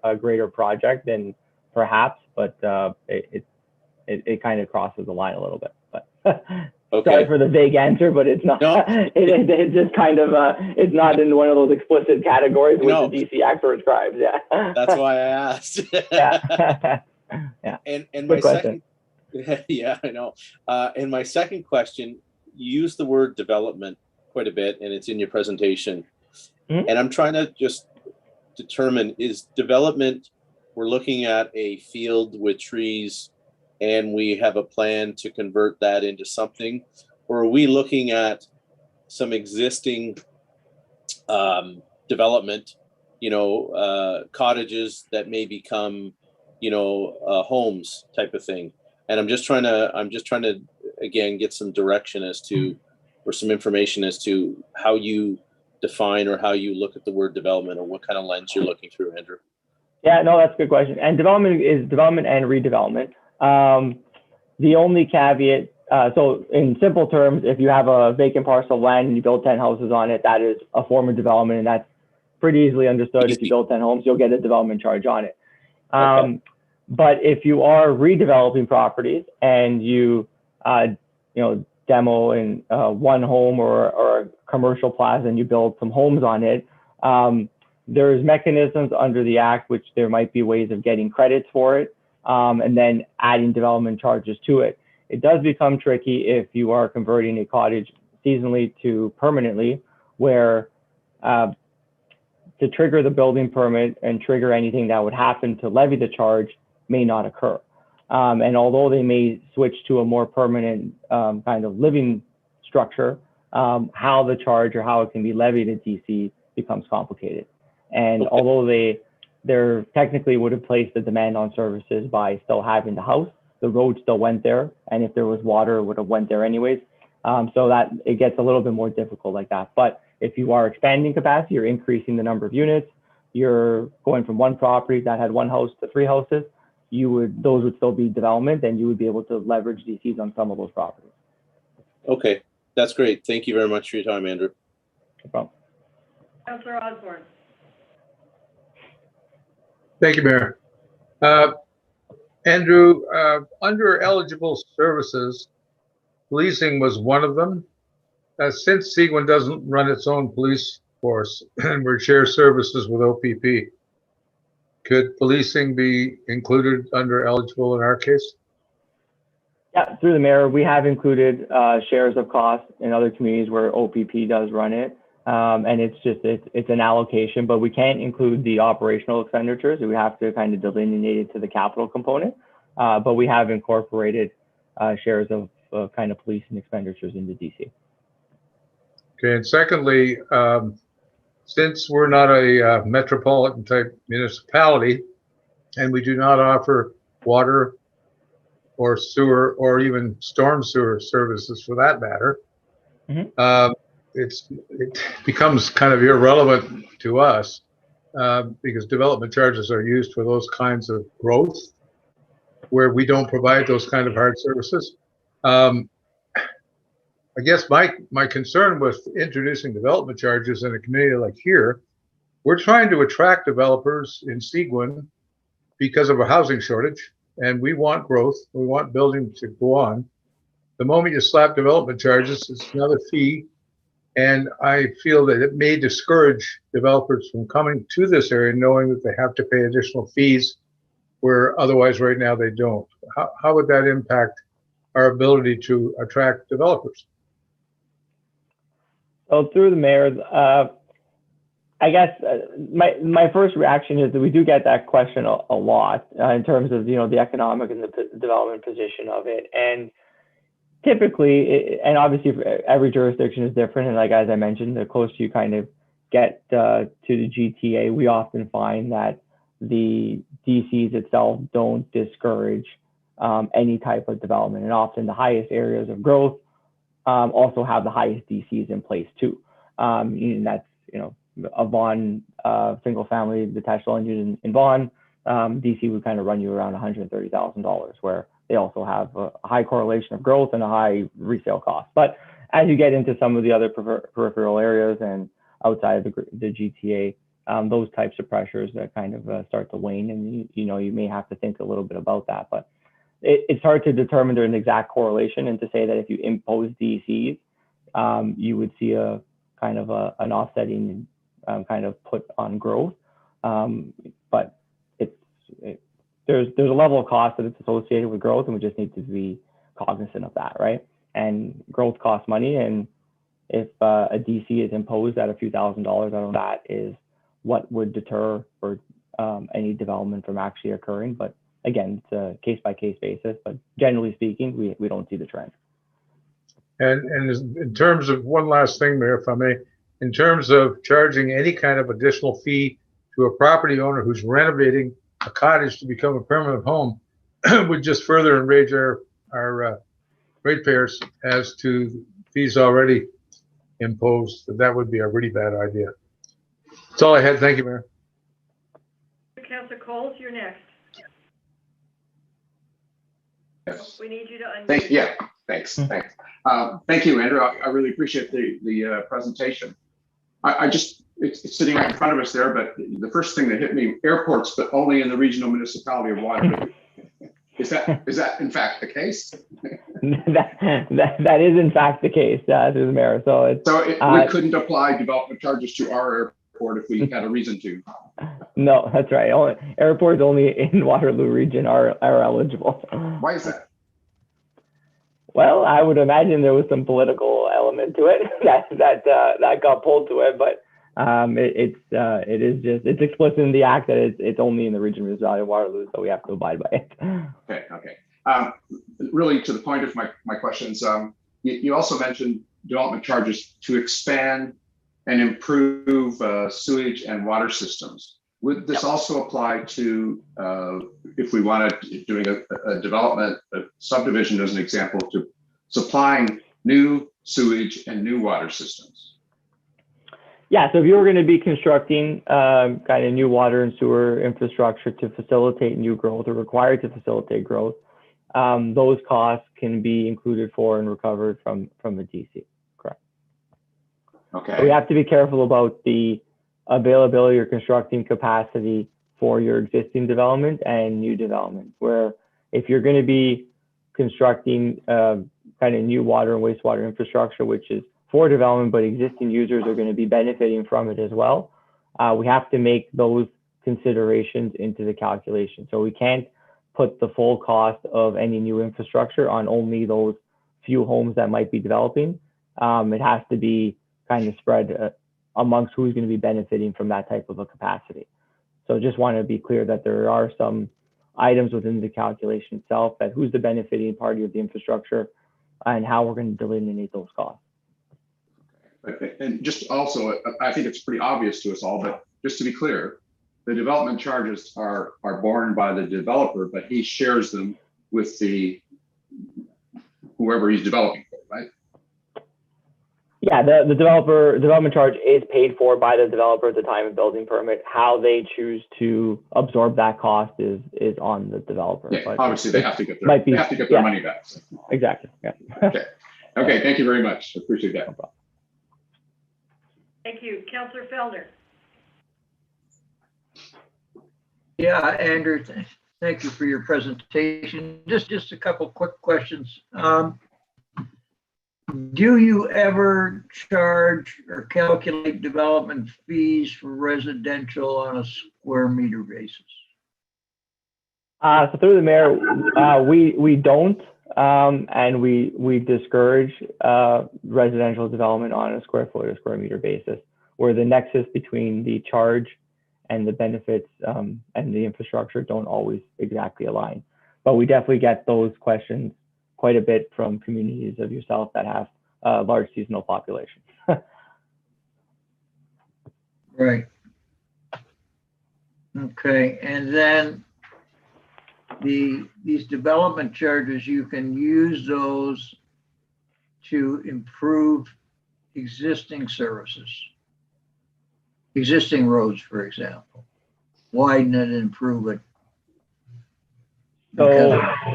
a greater project, then perhaps, but it kind of crosses the line a little bit. But okay. Sorry for the vague answer, but it's not. No. It's just kind of it's not in one of those explicit categories which the DC Act prescribes. Yeah. That's why I asked. Yeah. Yeah. And my second. Yeah, I know. And my second question, you use the word development quite a bit, and it's in your presentation. Mm-hmm. And I'm trying to just determine, is development, we're looking at a field with trees and we have a plan to convert that into something, or are we looking at some existing development, cottages that may become homes type of thing. And I'm just trying to again get some direction as to, or some information as to how you define or how you look at the word development, or what kind of lens you're looking through, Andrew. Yeah, no, that's a good question. And development is development and redevelopment. The only caveat, so in simple terms, if you have a vacant parcel of land and you build 10 houses on it, that is a form of development, and that's pretty easily understood. If you build 10 homes, you'll get a development charge on it. Okay. But if you are redeveloping properties and you, demo in one home or a commercial plaza and you build some homes on it, there's mechanisms under the Act, which there might be ways of getting credits for it, and then adding development charges to it. It does become tricky if you are converting a cottage seasonally to permanently, where to trigger the building permit and trigger anything that would happen to levy the charge may not occur. And although they may switch to a more permanent kind of living structure, how the charge or how it can be levied at DC becomes complicated. And Okay. although they're technically would have placed the demand on services by still having the house, the road still went there. And if there was water, it would have went there anyways. So that it gets a little bit more difficult like that. But if you are expanding capacity, you're increasing the number of units, you're going from one property that had one house to 3 houses, those would still be development, and you would be able to leverage DCs on some of those properties. Okay, that's great. Thank you very much for your time, Andrew. No problem. Councillor Osborne. Thank you, Mayor. Andrew, under eligible services, policing was one of them. Since Seguin doesn't run its own police force and we share services with OPP, could policing be included under eligible in our case? Yeah, through the mayor, we have included shares of costs in other communities where OPP does run it. And it's an allocation, but we can't include the operational expenditures. We have to kind of delineate it to the capital component. But we have incorporated shares of kind of policing expenditures into DC. Okay, and secondly, since we're not a metropolitan type municipality and we do not offer water or sewer or even storm sewer services for that matter, it becomes kind of irrelevant to us because development charges are used for those kinds of growth where we don't provide those kind of hard services. I guess my concern with introducing development charges in a community like here, we're trying to attract developers in Seguin because of a housing shortage, and we want growth. We want building to go on. The moment you slap development charges, it's another fee, and I feel that it may discourage developers from coming to this area knowing that they have to pay additional fees where otherwise right now they don't. How would that impact our ability to attract developers? So through the mayor, I guess my first reaction is that we do get that question a lot in terms of the economic and the development position of it. And typically, and obviously every jurisdiction is different. And like as I mentioned, the closer you kind of get to the GTA, we often find that the DCs itself don't discourage any type of development. And often the highest areas of growth also have the highest DCs in place too. And that's, a Vaughan single family detached dwelling unit in Vaughan, DC would kind of run you around $130,000, where they also have a high correlation of growth and a high resale cost. But as you get into some of the other peripheral areas and outside of the GTA, those types of pressures that kind of start to wane, and you may have to think a little bit about that. But it's hard to determine there's an exact correlation, and to say that if you impose DCs, you would see a kind of an offsetting kind of put on growth. But there's a level of cost that it's associated with growth, and we just need to be cognizant of that, right? And growth costs money, and if a DC is imposed at a few $1,000s, I don't know that is what would deter for any development from actually occurring. But again, it's a case-by-case basis, but generally speaking, we don't see the trend. And in terms of one last thing, Mayor, if I may, in terms of charging any kind of additional fee to a property owner who's renovating a cottage to become a permanent home would just further enrage our ratepayers as to fees already imposed. That would be a really bad idea. That's all I had. Thank you, Mayor. Councillor Coles, you're next. Yes. We need you to unmute. Thanks. Thank you, Andrew. I really appreciate the presentation. It's sitting right in front of us there, but the first thing that hit me, airports, but only in the regional municipality of Waterloo. Is that in fact the case? that is in fact the case, through the mayor. So we couldn't apply development charges to our airport if we had a reason to. No, that's right. Airports only in Waterloo region are eligible. Why is that? Well, I would imagine there was some political element to it that got pulled to it, but it's explicit in the act that it's only in the region municipality of Waterloo, so we have to abide by it. Okay. Really, to the point of my questions, you also mentioned development charges to expand and improve sewage and water systems. Would this also apply to if we wanted doing a development, a subdivision as an example, to supplying new sewage and new water systems? Yeah, so if you were going to be constructing kind of new water and sewer infrastructure to facilitate new growth or required to facilitate growth, those costs can be included for and recovered from the DC. Correct. Okay. So we have to be careful about the availability or constructing capacity for your existing development and new development, where if you're going to be constructing kind of new water and wastewater infrastructure, which is for development, but existing users are going to be benefiting from it as well, we have to make those considerations into the calculation. So we can't put the full cost of any new infrastructure on only those few homes that might be developing. It has to be kind of spread amongst who's going to be benefiting from that type of a capacity. So just want to be clear that there are some items within the calculation itself that who's the benefiting party of the infrastructure and how we're going to delineate those costs. And just also, I think it's pretty obvious to us all, but just to be clear, the development charges are borne by the developer, but he shares them with whoever he's developing for, right? Yeah, the development charge is paid for by the developer at the time of building permit. How they choose to absorb that cost is on the developer. Yeah, but obviously they have to get their money back. So. Exactly. Yeah. Okay. Thank you very much. Appreciate that. No problem. Thank you. Councillor Feldner. Yeah, Andrew, thank you for your presentation. Just a couple quick questions. Do you ever charge or calculate development fees for residential on a square meter basis? So through the mayor, we don't, and we discourage residential development on a square foot or square meter basis, where the nexus between the charge and the benefits and the infrastructure don't always exactly align. But we definitely get those questions quite a bit from communities of yourself that have a large seasonal population. Right. Okay, and then these development charges, you can use those to improve existing services, existing roads, for example, widen it, improve it.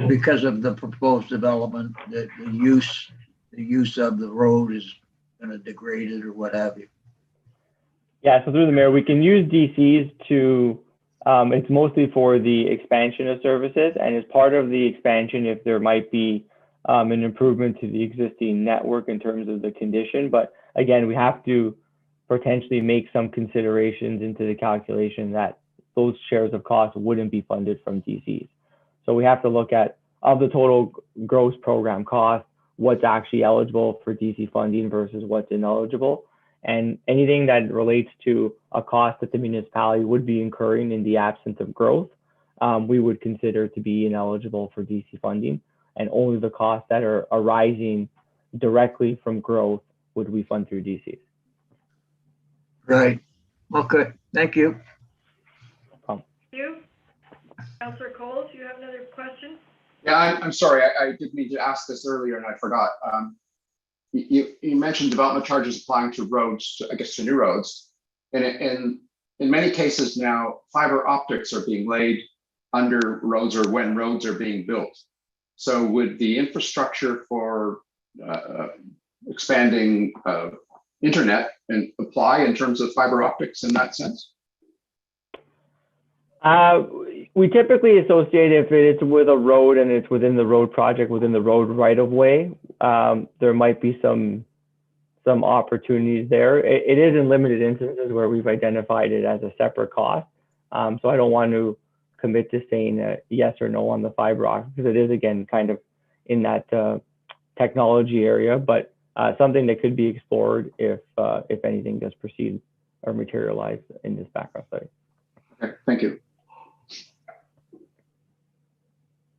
Because of the proposed development, the use of the road is going to degrade it or what have you. Yeah, so through the mayor, we can use DCs to, it's mostly for the expansion of services, and as part of the expansion, if there might be an improvement to the existing network in terms of the condition. But again, we have to potentially make some considerations into the calculation that those shares of costs wouldn't be funded from DCs. So we have to look at, of the total gross program cost, what's actually eligible for DC funding versus what's ineligible. And anything that relates to a cost that the municipality would be incurring in the absence of growth, we would consider to be ineligible for DC funding. And only the costs that are arising directly from growth would we fund through DCs. Right. Okay. Thank you. Thank you. Councillor Coles, you have another question? Yeah, I'm sorry, I did mean to ask this earlier and I forgot. You mentioned development charges applying to roads, I guess to new roads. And in many cases now, fiber optics are being laid under roads or when roads are being built. So would the infrastructure for expanding internet and apply in terms of fiber optics in that sense? We typically associate if it's with a road and it's within the road project, within the road right of way, there might be some opportunities there. It is in limited instances where we've identified it as a separate cost. So I don't want to commit to saying yes or no on the fiber optic because it is again kind of in that technology area, but something that could be explored if anything does proceed or materialize in this background study. Okay, thank you.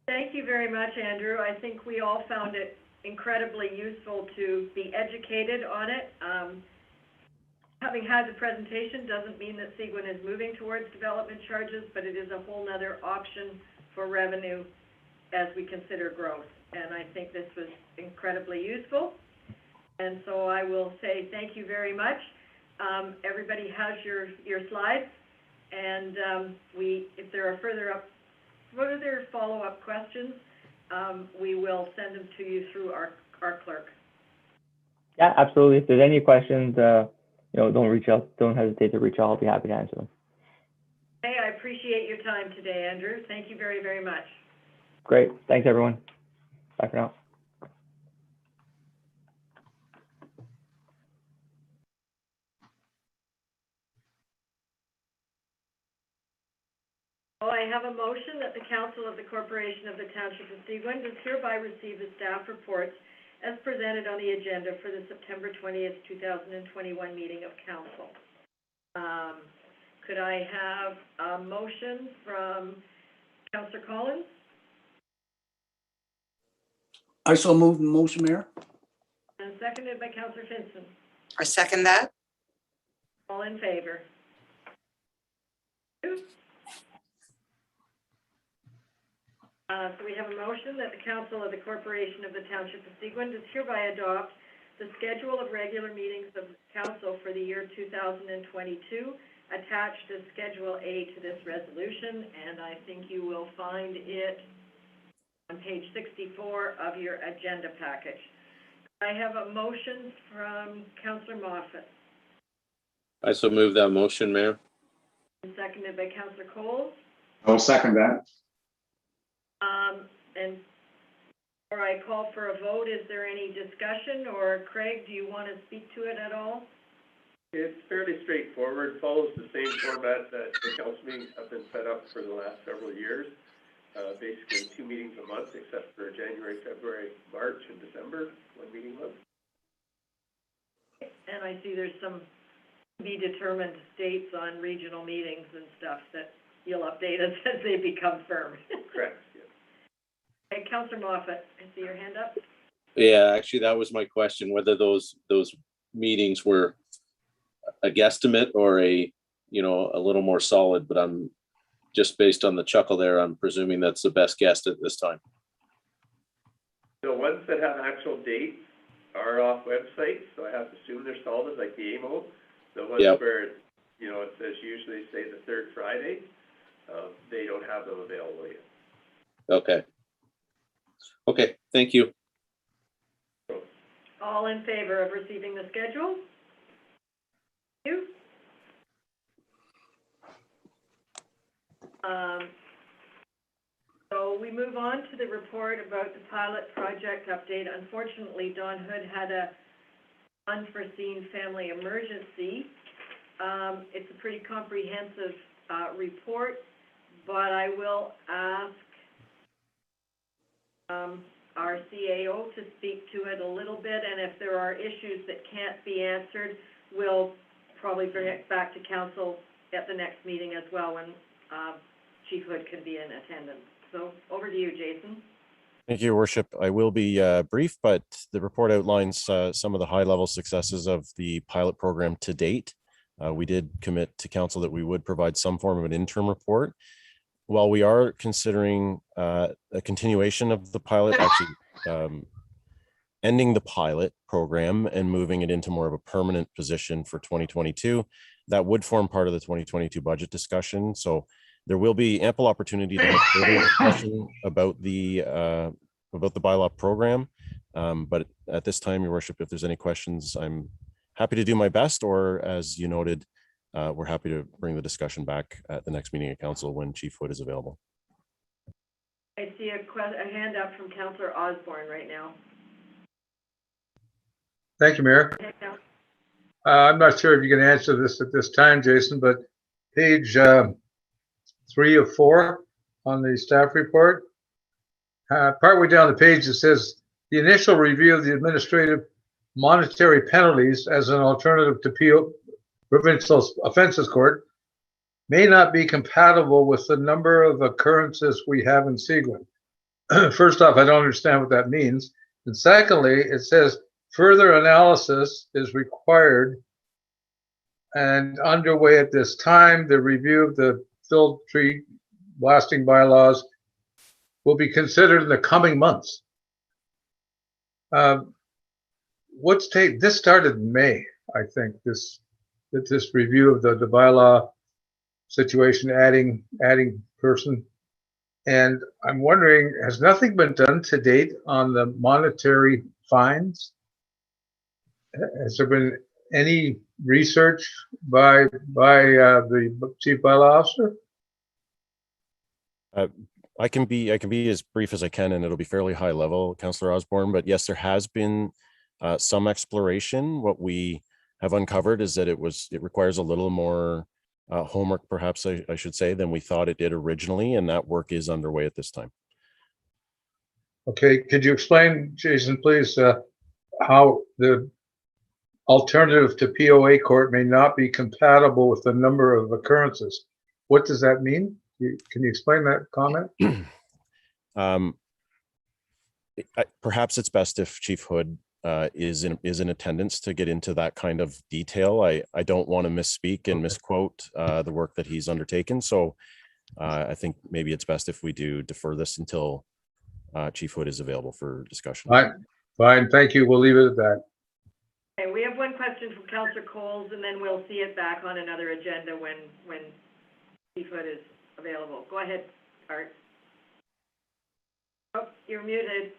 Thank you very much, Andrew. I think we all found it incredibly useful to be educated on it. Having had the presentation doesn't mean that Seguin is moving towards development charges, but it is a whole nother option for revenue as we consider growth. And I think this was incredibly useful. And so I will say thank you very much. Everybody has your slides, and if there are further follow-up questions, we will send them to you through our clerk. Yeah, absolutely. If there's any questions, don't hesitate to reach out. I'll be happy to answer them. Hey, I appreciate your time today, Andrew. Thank you very, very much. Great. Thanks, everyone. Bye for now. I have a motion that the Council of the Corporation of the Township of Seguin does hereby receive the staff reports as presented on the agenda for the September 20th, 2021 meeting of Council. Could I have a motion from Councillor Collins? I so move the motion, Mayor. And seconded by Councillor Finson. I second that. All in favor? So we have a motion that the Council of the Corporation of the Township of Seguin does hereby adopt the schedule of regular meetings of the Council for the year 2022, attached as Schedule A to this resolution, and I think you will find it on page 64 of your agenda package. I have a motion from Councillor Moffat. I so move that motion, Mayor. And seconded by Councillor Coles. I'll second that. And before I call for a vote, is there any discussion, or Craig, do you want to speak to it at all? It's fairly straightforward, follows the same format that the council meetings have been set up for the last several years. Basically 2 meetings a month, except for January, February, March, and December, 1 meeting a month. And I see there's some to be determined dates on regional meetings and stuff that you'll update us as they become firm. Correct. Okay, Councillor Moffat, I see your hand up. Yeah, actually, that was my question, whether those meetings were a guesstimate or a little more solid, but I'm just based on the chuckle there, I'm presuming that's the best guess at this time. The ones that have actual dates are off websites, so I have to assume they're solid, like the AMO. The ones where, it says usually say the third Friday, they don't have them available yet. Okay. Okay, thank you. All in favor of receiving the schedule? Thank you. So we move on to the report about the pilot project update. Unfortunately, Don Hood had a unforeseen family emergency. It's a pretty comprehensive report, but I will ask our CAO to speak to it a little bit, and if there are issues that can't be answered, we'll probably bring it back to council at the next meeting as well, when Chief Hood can be in attendance. So over to you, Jason. Thank you, Worship. I will be brief, but the report outlines some of the high-level successes of the pilot program to date. We did commit to council that we would provide some form of an interim report. while we are considering a continuation of the pilot, actually ending the pilot program and moving it into more of a permanent position for 2022, that would form part of the 2022 budget discussion. So there will be ample opportunity to have further discussion about the bylaw program. But at this time, Your Worship, if there's any questions, I'm happy to do my best, or as you noted, we're happy to bring the discussion back at the next meeting of council when Chief Hood is available. I see a hand up from Councillor Osborne right now. Thank you, Mayor. Okay, now. I'm not sure if you can answer this at this time, Jason, but page 3 of 4 on the staff report, partway down the page, it says the initial review of the administrative monetary penalties as an alternative to provincial offenses court may not be compatible with the number of occurrences we have in Seguin. First off, I don't understand what that means. And secondly, it says further analysis is required and underway at this time. The review of the filled tree blasting bylaws will be considered in the coming months. This started in May, I think, this review of the bylaw situation, adding person. And I'm wondering, has nothing been done to date on the monetary fines? Has there been any research by the chief bylaw officer? I can be as brief as I can, and it'll be fairly high level, Councillor Osborne. But yes, there has been some exploration. What we have uncovered is that it requires a little more homework, perhaps I should say, than we thought it did originally, and that work is underway at this time. Okay, could you explain, Jason, please, how the alternative to POA court may not be compatible with the number of occurrences? What does that mean? Can you explain that comment? Perhaps it's best if Chief Hood is in attendance to get into that kind of detail. I don't want to misspeak and misquote the work that he's undertaken. So I think maybe it's best if we do defer this until Chief Hood is available for discussion. Fine, thank you. We'll leave it at that. Okay, we have one question from Councillor Coles, and then we'll see it back on another agenda when Chief Hood is available. Go ahead, Art. Oh, you're muted.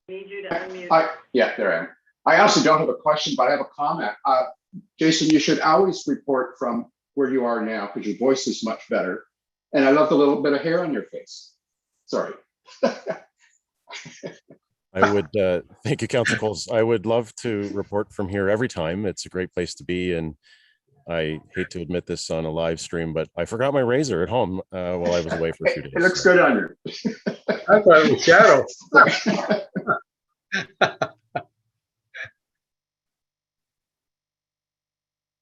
Need you to unmute. Yeah, there I am. I also don't have a question, but I have a comment. Jason, you should always report from where you are now because your voice is much better. And I love the little bit of hair on your face. Sorry. I would thank you, Councillor Coles. I would love to report from here every time. It's a great place to be, and I hate to admit this on a live stream, but I forgot my razor at home while I was away for a few days. It looks good on you. I thought it was shadow.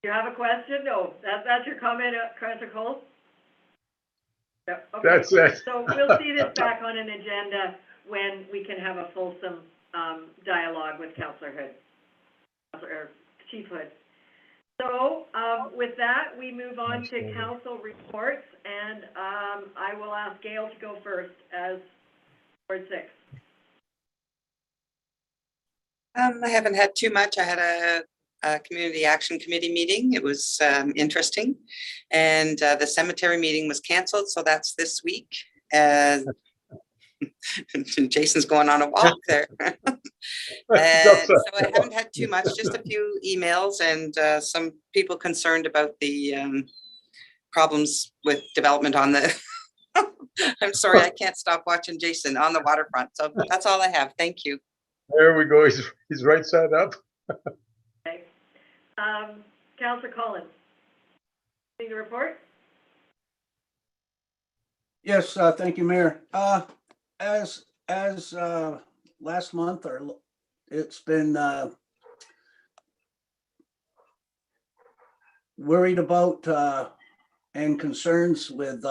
You have a question? No, that's your comment, Councillor Coles? Yep, okay. That's it. So we'll see this back on an agenda when we can have a fulsome dialogue with Councillor Hood, or Chief Hood. So with that, we move on to council reports, and I will ask Gail to go first as Ward 6. I haven't had too much. I had a Community Action Committee meeting. It was interesting. And the cemetery meeting was canceled, so that's this week. Jason's going on a walk there. And so I haven't had too much, just a few emails and some people concerned about the problems with development on the, I'm sorry, I can't stop watching Jason on the waterfront. So that's all I have. Thank you. There we go. He's right side up. Okay. Councillor Collins, anything to report? Yes, thank you, Mayor. As last month, or it's been worried about and concerns with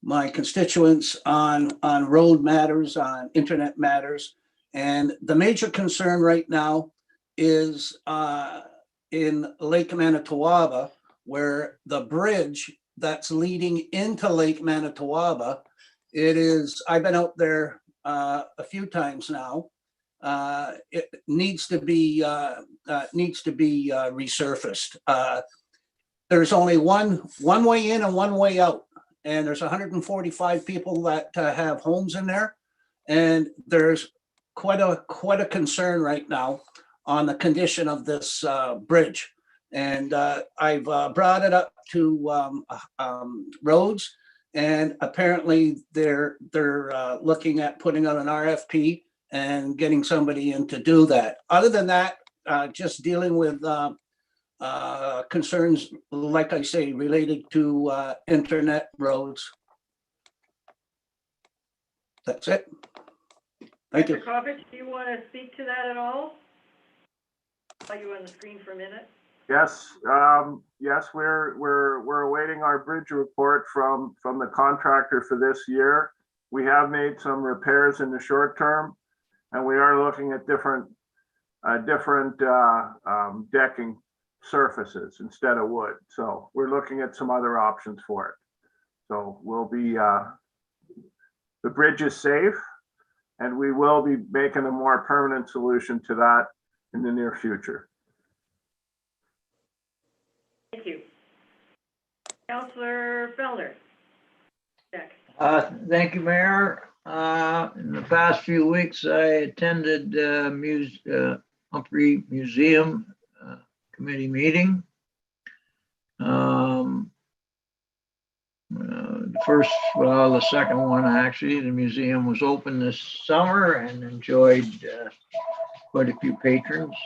my constituents on road matters, on internet matters. And the major concern right now is in Lake Manitowaba, where the bridge that's leading into Lake Manitowaba. I've been out there a few times now. It needs to be resurfaced. There's only one way in and one way out, and there's 145 people that have homes in there, and there's quite a concern right now on the condition of this bridge. And I've brought it up to roads, and apparently they're looking at putting out an RFP and getting somebody in to do that. Other than that, just dealing with concerns, like I say, related to internet, roads. That's it. Thank you. Mr. Kovich, do you want to speak to that at all? Saw you on the screen for a minute. Yes, yes, we're awaiting our bridge report from the contractor for this year. We have made some repairs in the short term, and we are looking at different decking surfaces instead of wood. So we're looking at some other options for it. So we'll be the bridge is safe, and we will be making a more permanent solution to that in the near future. Thank you. Councillor Fellner. Next. Thank you, Mayor. In the past few weeks, I attended Humphrey Museum committee meeting. The second one, actually, the museum was open this summer and enjoyed quite a few patrons.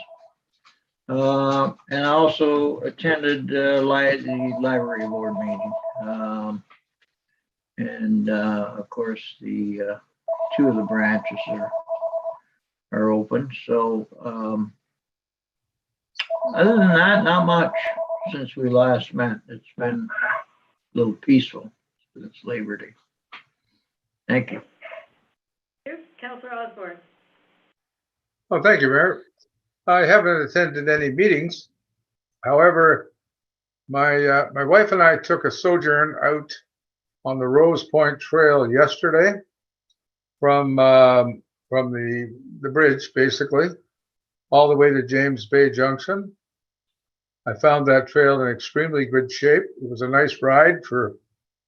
And I also attended the library board meeting. Of course, the two of the branches are open. So other than that, not much since we last met. It's been a little peaceful since Labor Day. Thank you. Councillor Osborne. Oh, thank you, Mayor. I haven't attended any meetings. However, my wife and I took a sojourn out on the Rose Point Trail yesterday from the bridge, basically, all the way to James Bay Junction. I found that trail in extremely good shape. It was a nice ride for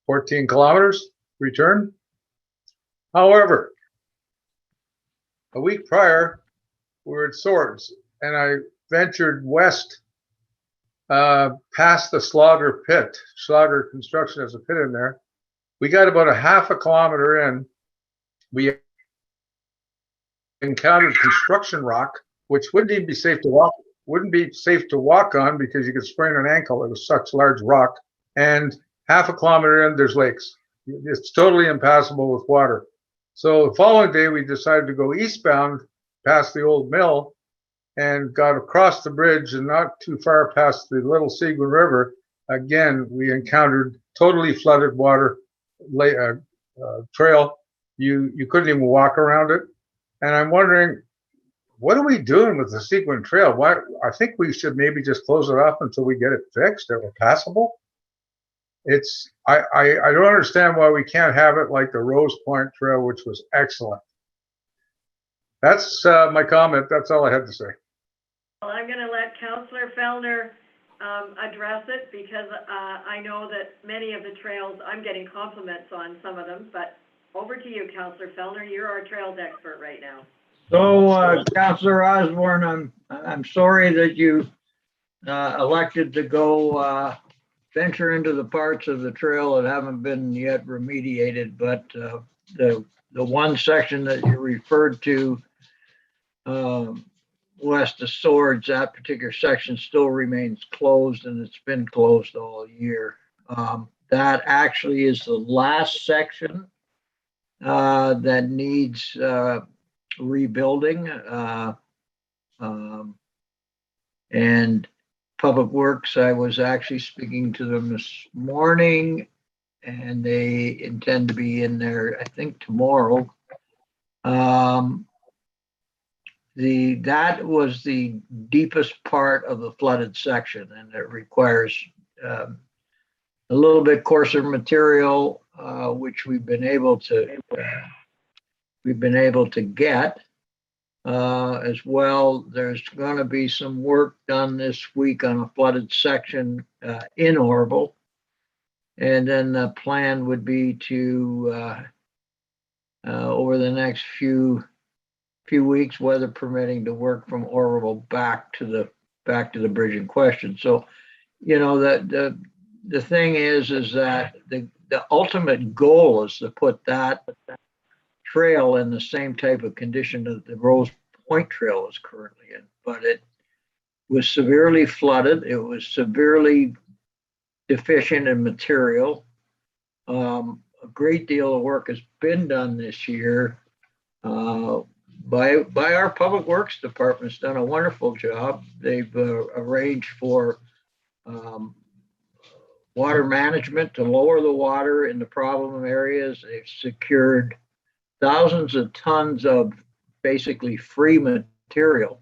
14 kilometers return. However, a week prior, we were at Swords, and I ventured west past the Slogger pit. Slogger Construction has a pit in there. We got about a half a kilometer in. We encountered construction rock, which wouldn't even be safe to walk. Wouldn't be safe to walk on because you could sprain an ankle. It was such large rock. And half a kilometer in, there's lakes. It's totally impassable with water. So the following day, we decided to go eastbound past the old mill and got across the bridge, and not too far past the Little Seguin River. Again, we encountered totally flooded water trail. You couldn't even walk around it. And I'm wondering, what are we doing with the Seguin Trail? Why? I think we should maybe just close it off until we get it fixed or passable. I don't understand why we can't have it like the Rose Point Trail, which was excellent. That's my comment. That's all I had to say. Well, I'm going to let Councillor Fellner address it because I know that many of the trails, I'm getting compliments on some of them, but over to you, Councillor Fellner. You're our trails expert right now. So, Councillor Osborne, I'm sorry that you elected to go venture into the parts of the trail that haven't been yet remediated, but the one section that you referred to west of Swords, that particular section still remains closed, and it's been closed all year. That actually is the last section that needs rebuilding, and Public Works, I was actually speaking to them this morning, and they intend to be in there, I think, tomorrow. That was the deepest part of the flooded section, and it requires the little bit coarser material, which we've been able to get. As well, there's going to be some work done this week on a flooded section in Orville. And then the plan would be to, over the next few weeks, weather permitting, to work from Orville back to the bridge in question. So, you know, the thing is that the ultimate goal is to put that trail in the same type of condition that the Rose Point Trail is currently in, but it was severely flooded. It was severely deficient in material. A great deal of work has been done this year by our Public Works Department. It's done a wonderful job. They've arranged for water management to lower the water in the problem areas. They've secured thousands of tons of basically free material,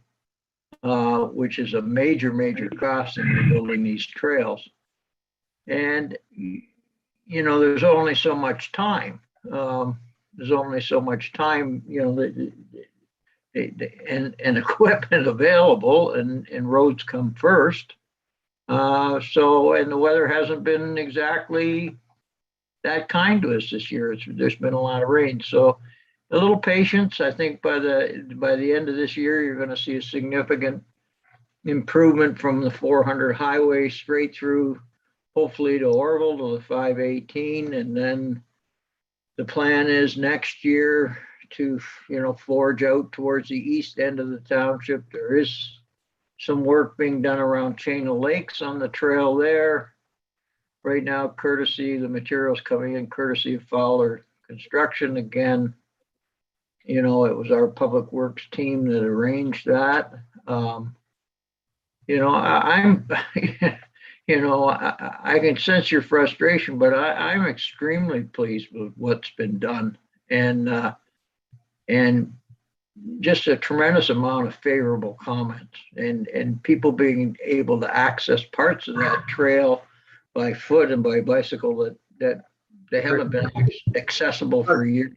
which is a major cost in rebuilding these trails. And, you know, there's only so much time. There's only so much time, you know, and equipment available, and roads come first. So, and the weather hasn't been exactly that kind to us this year. There's been a lot of rain. So a little patience. I think by the end of this year, you're going to see a significant improvement from the 400 highway straight through, hopefully to Orville, to the 518. And then the plan is next year to, you know, forge out towards the east end of the township. There is some work being done around Chain of Lakes on the trail there. Right now, courtesy, the materials coming in courtesy of Fowler Construction again. You know, it was our Public Works team that arranged that. You know, I'm, you know, I can sense your frustration, but I'm extremely pleased with what's been done, and just a tremendous amount of favorable comments, and people being able to access parts of that trail by foot and by bicycle that they haven't been accessible for years.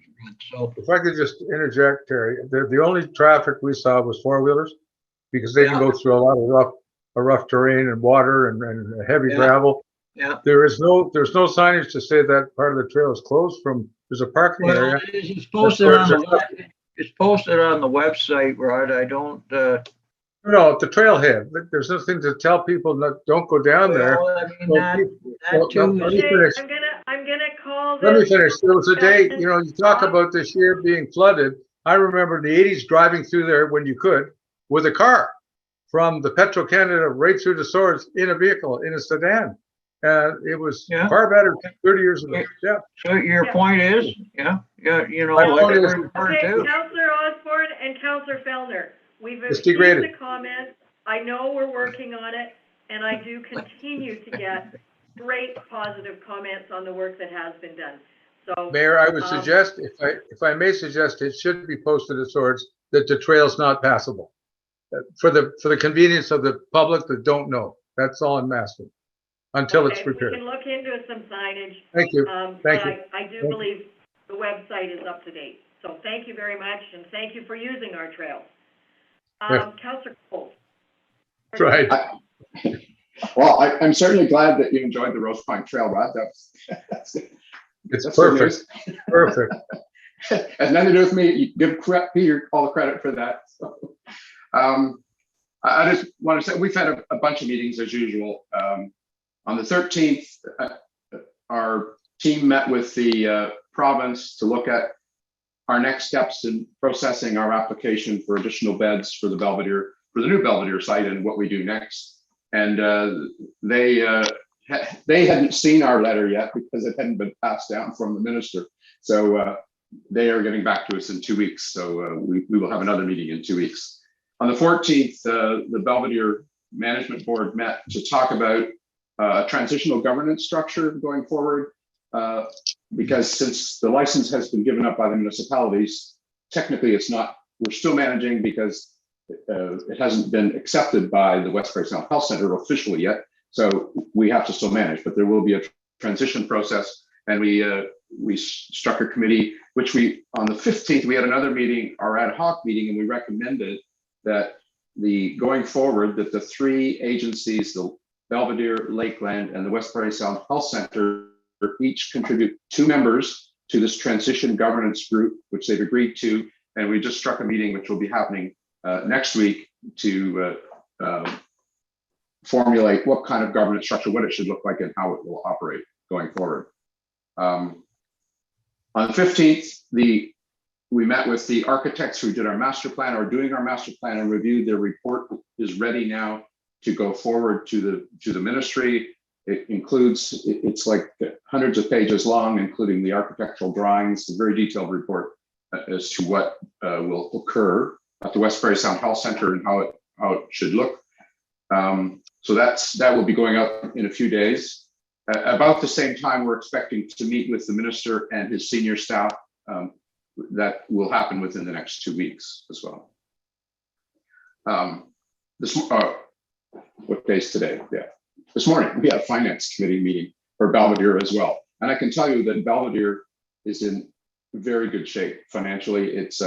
So if I could just interject, Terry, the only traffic we saw was four-wheelers, because they can go through a lot of rough terrain and water and heavy gravel. Yeah. There's no signage to say that part of the trail is closed from, there's a parking area. It's posted on the website, Rod. I don't. No, the trailhead. There's nothing to tell people don't go down there. I mean, that too. I'm gonna call. Let me finish. There was a day, you know, you talk about this year being flooded. I remember in the 80s driving through there when you could with a car from the Petro-Canada right through the Swords in a vehicle, in a sedan. It was far better 30 years ago. Yeah. So your point is, you know, Okay, Councillor Osborne and Councillor Fellner, we've received the comments. I know we're working on it, and I do continue to get great positive comments on the work that has been done. So, Mayor, I would suggest, if I may suggest, it should be posted at Swords that the trail's not passable for the convenience of the public that don't know. That's all I'm asking until it's repaired. We can look into some signage. Thank you. Thank you. I do believe the website is up to date. So thank you very much, and thank you for using our trail. Councillor Cole. That's right. Well, I'm certainly glad that you enjoyed the Rose Point Trail, Rod. That's perfect. Perfect. Has nothing to do with me. You give Peter all the credit for that. So, I just want to say we've had a bunch of meetings as usual. On the 13th, our team met with the province to look at our next steps in processing our application for additional beds for the Belvedere, for the new Belvedere site, and what we do next. And they hadn't seen our letter yet because it hadn't been passed down from the minister. So they are getting back to us in 2 weeks. So we will have another meeting in 2 weeks. On the 14th, the Belvedere Management Board met to talk about a transitional governance structure going forward. Because since the license has been given up by the municipalities, technically it's not, we're still managing because it hasn't been accepted by the West Prairie Health Center officially yet. So we have to still manage, but there will be a transition process. And we struck a committee, which on the 15th, we had another meeting, our ad hoc meeting, and we recommended that going forward, that the three agencies, the Belvedere, Lakeland, and the West Prairie Sound Health Center, each contribute 2 members to this transition governance group, which they've agreed to. And we just struck a meeting, which will be happening next week, to formulate what kind of governance structure, what it should look like, and how it will operate going forward. On the 15th, we met with the architects who did our master plan, or doing our master plan, and reviewed. Their report is ready now to go forward to the ministry. It includes, it's like hundreds of pages long, including the architectural drawings, a very detailed report as to what will occur at the West Prairie Sound Health Center and how it should look. So that will be going out in a few days. About the same time, we're expecting to meet with the minister and his senior staff. That will happen within the next 2 weeks as well. What day is today? Yeah. This morning, we had a finance committee meeting for Belvedere as well. And I can tell you that Belvedere is in very good shape financially. It's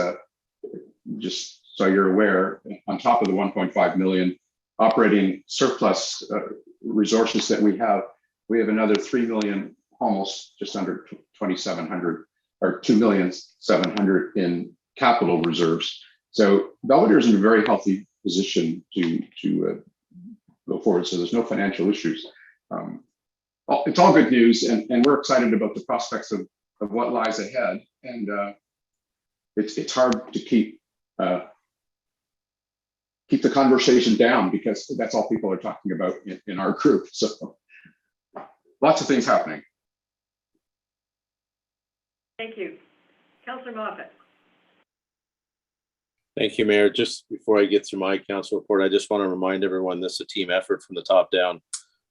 just so you're aware, on top of the 1.5 million operating surplus resources that we have another 3 million, almost just under 2,700 or 2,700,000 in capital reserves. So Belvedere is in a very healthy position to go forward. So there's no financial issues. It's all good news, and we're excited about the prospects of what lies ahead. And it's hard to keep the conversation down, because that's all people are talking about in our group. So lots of things happening. Thank you. Councillor Moffat. Thank you, Mayor. Just before I get through my council report, I just want to remind everyone this is a team effort from the top down.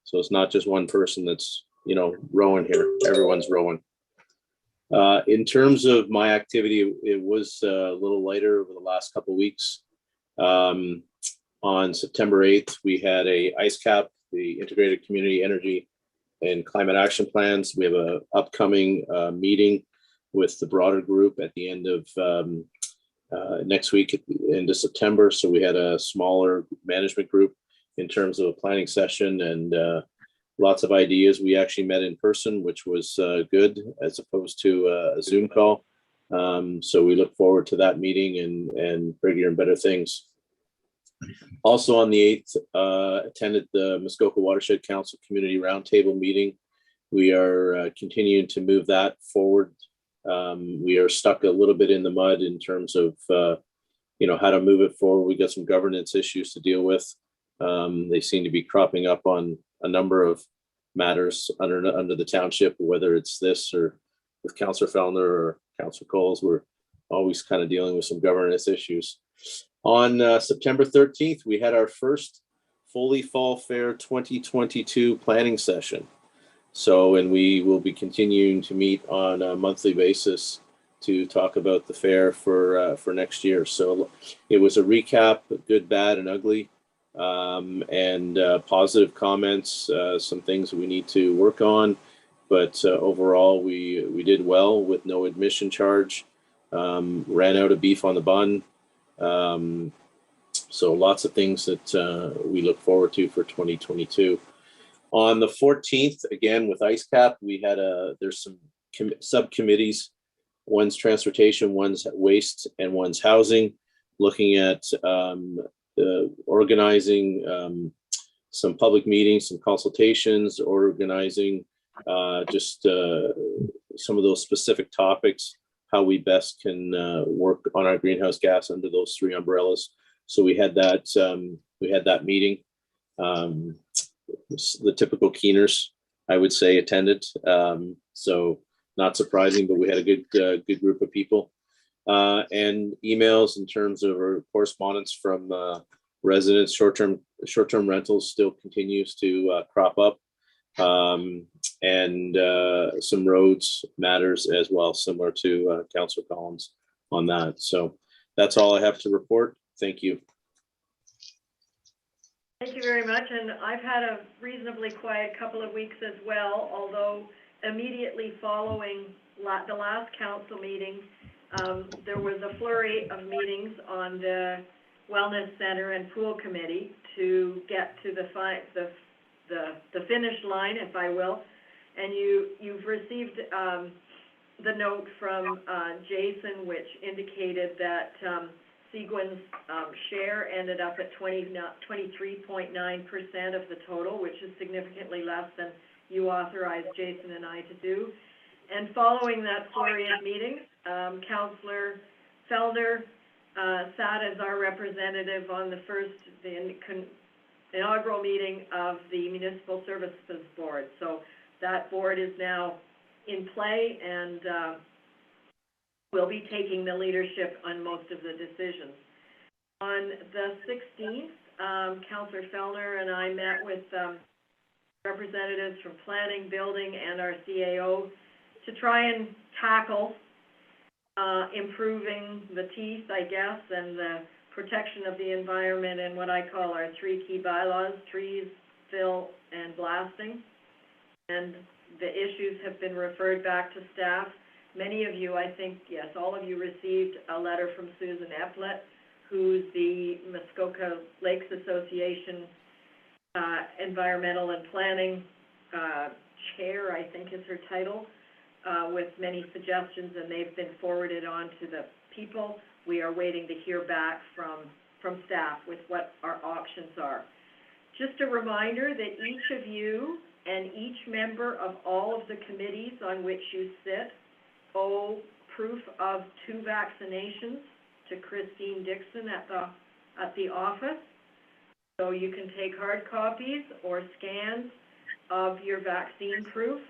So it's not just one person that's, rowing here. Everyone's rowing. In terms of my activity, it was a little lighter over the last couple of weeks. On September 8th, we had a ICECAP, the Integrated Community Energy and Climate Action Plans. We have an upcoming meeting with the broader group at the end of next week, at the end of September. So we had a smaller management group in terms of a planning session, and lots of ideas. We actually met in person, which was good, as opposed to a Zoom call. So we look forward to that meeting and bigger and better things. Also on the 8th, attended the Muskoka Watershed Council Community Roundtable meeting. We are continuing to move that forward. We are stuck a little bit in the mud in terms of, how to move it forward. We got some governance issues to deal with. They seem to be cropping up on a number of matters under the township, whether it's this or with Councillor Fellner or Councillor Coles. We're always kind of dealing with some governance issues. On September 13th, we had our first fully Fall Fair 2022 planning session. So, and we will be continuing to meet on a monthly basis to talk about the fair for next year. So it was a recap, good, bad, and ugly, and positive comments, some things we need to work on. But overall, we did well with no admission charge, ran out of beef on the bun. So lots of things that we look forward to for 2022. On the 14th, again with ICECAP, we had there's some subcommittees. One's transportation, one's waste, and one's housing, looking at organizing some public meetings, some consultations, organizing just some of those specific topics, how we best can work on our greenhouse gas under those three umbrellas. So we had that meeting. The typical keeners, I would say, attended. So not surprising, but we had a good group of people. And emails in terms of correspondence from residents, short-term rentals still continues to crop up. And some roads matters as well, similar to Councillor Collins on that. So that's all I have to report. Thank you. Thank you very much, and I've had a reasonably quiet couple of weeks as well, although immediately following the last council meeting, there was a flurry of meetings on the Wellness Center and Pool Committee to get to the finish line, if I will. And you've received the note from Jason, which indicated that Seguin's share ended up at 23.9% of the total, which is significantly less than you authorized Jason and I to do. And following that flurry of meetings, Councillor Felder sat as our representative on the inaugural meeting of the Municipal Services Board. So that board is now in play and will be taking the leadership on most of the decisions. On the 16th, Councillor Fellner and I met with representatives from planning, building, and our CAO to try and tackle improving the teeth, I guess, and the protection of the environment and what I call our 3 key bylaws: trees, fill, and blasting. And the issues have been referred back to staff. Many of you, I think, yes, all of you received a letter from Susan Eplett, who's the Muskoka Lakes Association Environmental and Planning Chair, I think is her title, with many suggestions, and they've been forwarded on to the people. We are waiting to hear back from staff with what our options are. Just a reminder that each of you and each member of all of the committees on which you sit owe proof of 2 vaccinations to Christine Dixon at the office. So you can take hard copies or scans of your vaccine proof,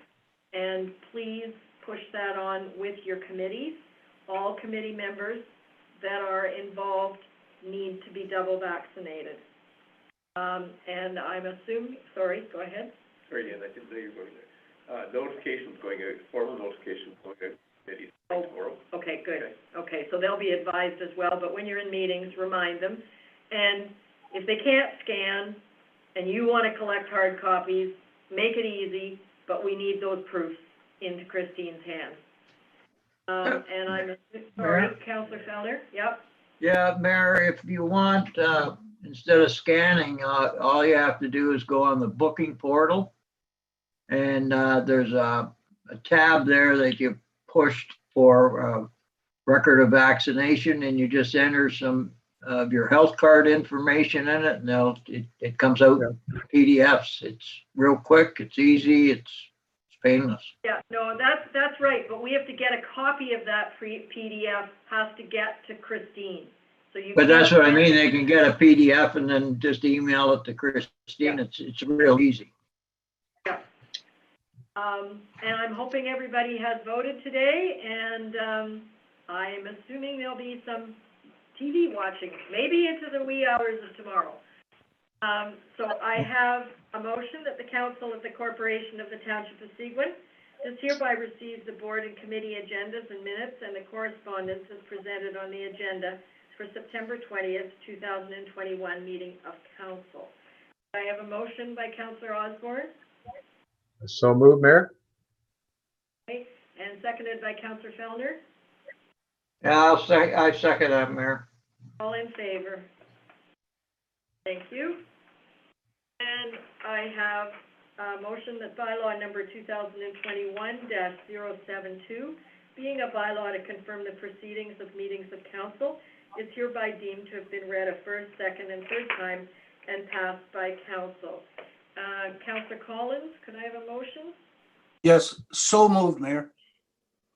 and please push that on with your committees. All committee members that are involved need to be double vaccinated. And I'm assuming, sorry, go ahead. Sorry, Ann, I didn't know you were going there. Notifications going out, formal notifications going out committees tomorrow. Okay, good. Okay, so they'll be advised as well, but when you're in meetings, remind them. And if they can't scan and you want to collect hard copies, make it easy, but we need those proofs into Christine's hands. And I'm sorry, Councillor Fellner. Yep. Yeah, Mayor, if you want, instead of scanning, all you have to do is go on the booking portal. And there's a tab there that you pushed for record of vaccination, and you just enter some of your health card information in it, and it comes out PDFs. It's real quick, it's easy, it's painless. Yeah, no, that's right, but we have to get a copy of that PDF, has to get to Christine. So you. But that's what I mean, they can get a PDF and then just email it to Christine. Yeah. It's real easy. Yeah. And I'm hoping everybody has voted today, and I'm assuming there'll be some TV watching, maybe into the wee hours of tomorrow. So I have a motion that the Council of the Corporation of the Township of Seguin does hereby receive the board and committee agendas and minutes and the correspondence as presented on the agenda for September 20th, 2021 meeting of Council. I have a motion by Councillor Osborne. So moved, Mayor. Okay, and seconded by Councillor Fellner. Yeah, I second that, Mayor. All in favor? Thank you. And I have a motion that bylaw number 2021-072, being a bylaw to confirm the proceedings of meetings of council, is hereby deemed to have been read a first, second, and third time and passed by council. Councillor Collins, could I have a motion? Yes, so moved, Mayor.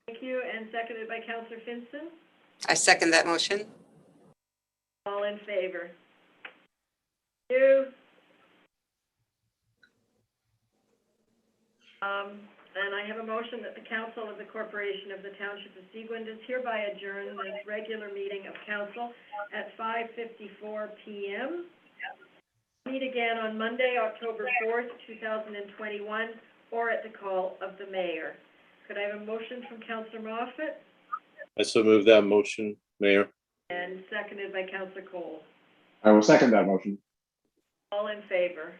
Thank you, and seconded by Councillor Finson. I second that motion. All in favor? Thank you. And I have a motion that the Council of the Corporation of the Township of Seguin does hereby adjourn this regular meeting of council at 5:54 p.m. Meet again on Monday, October 4th, 2021, or at the call of the mayor. Could I have a motion from Councillor Moffat? I so move that motion, Mayor. And seconded by Councillor Cole. I will second that motion. All in favor?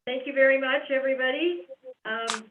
Thank you very much, everybody. Be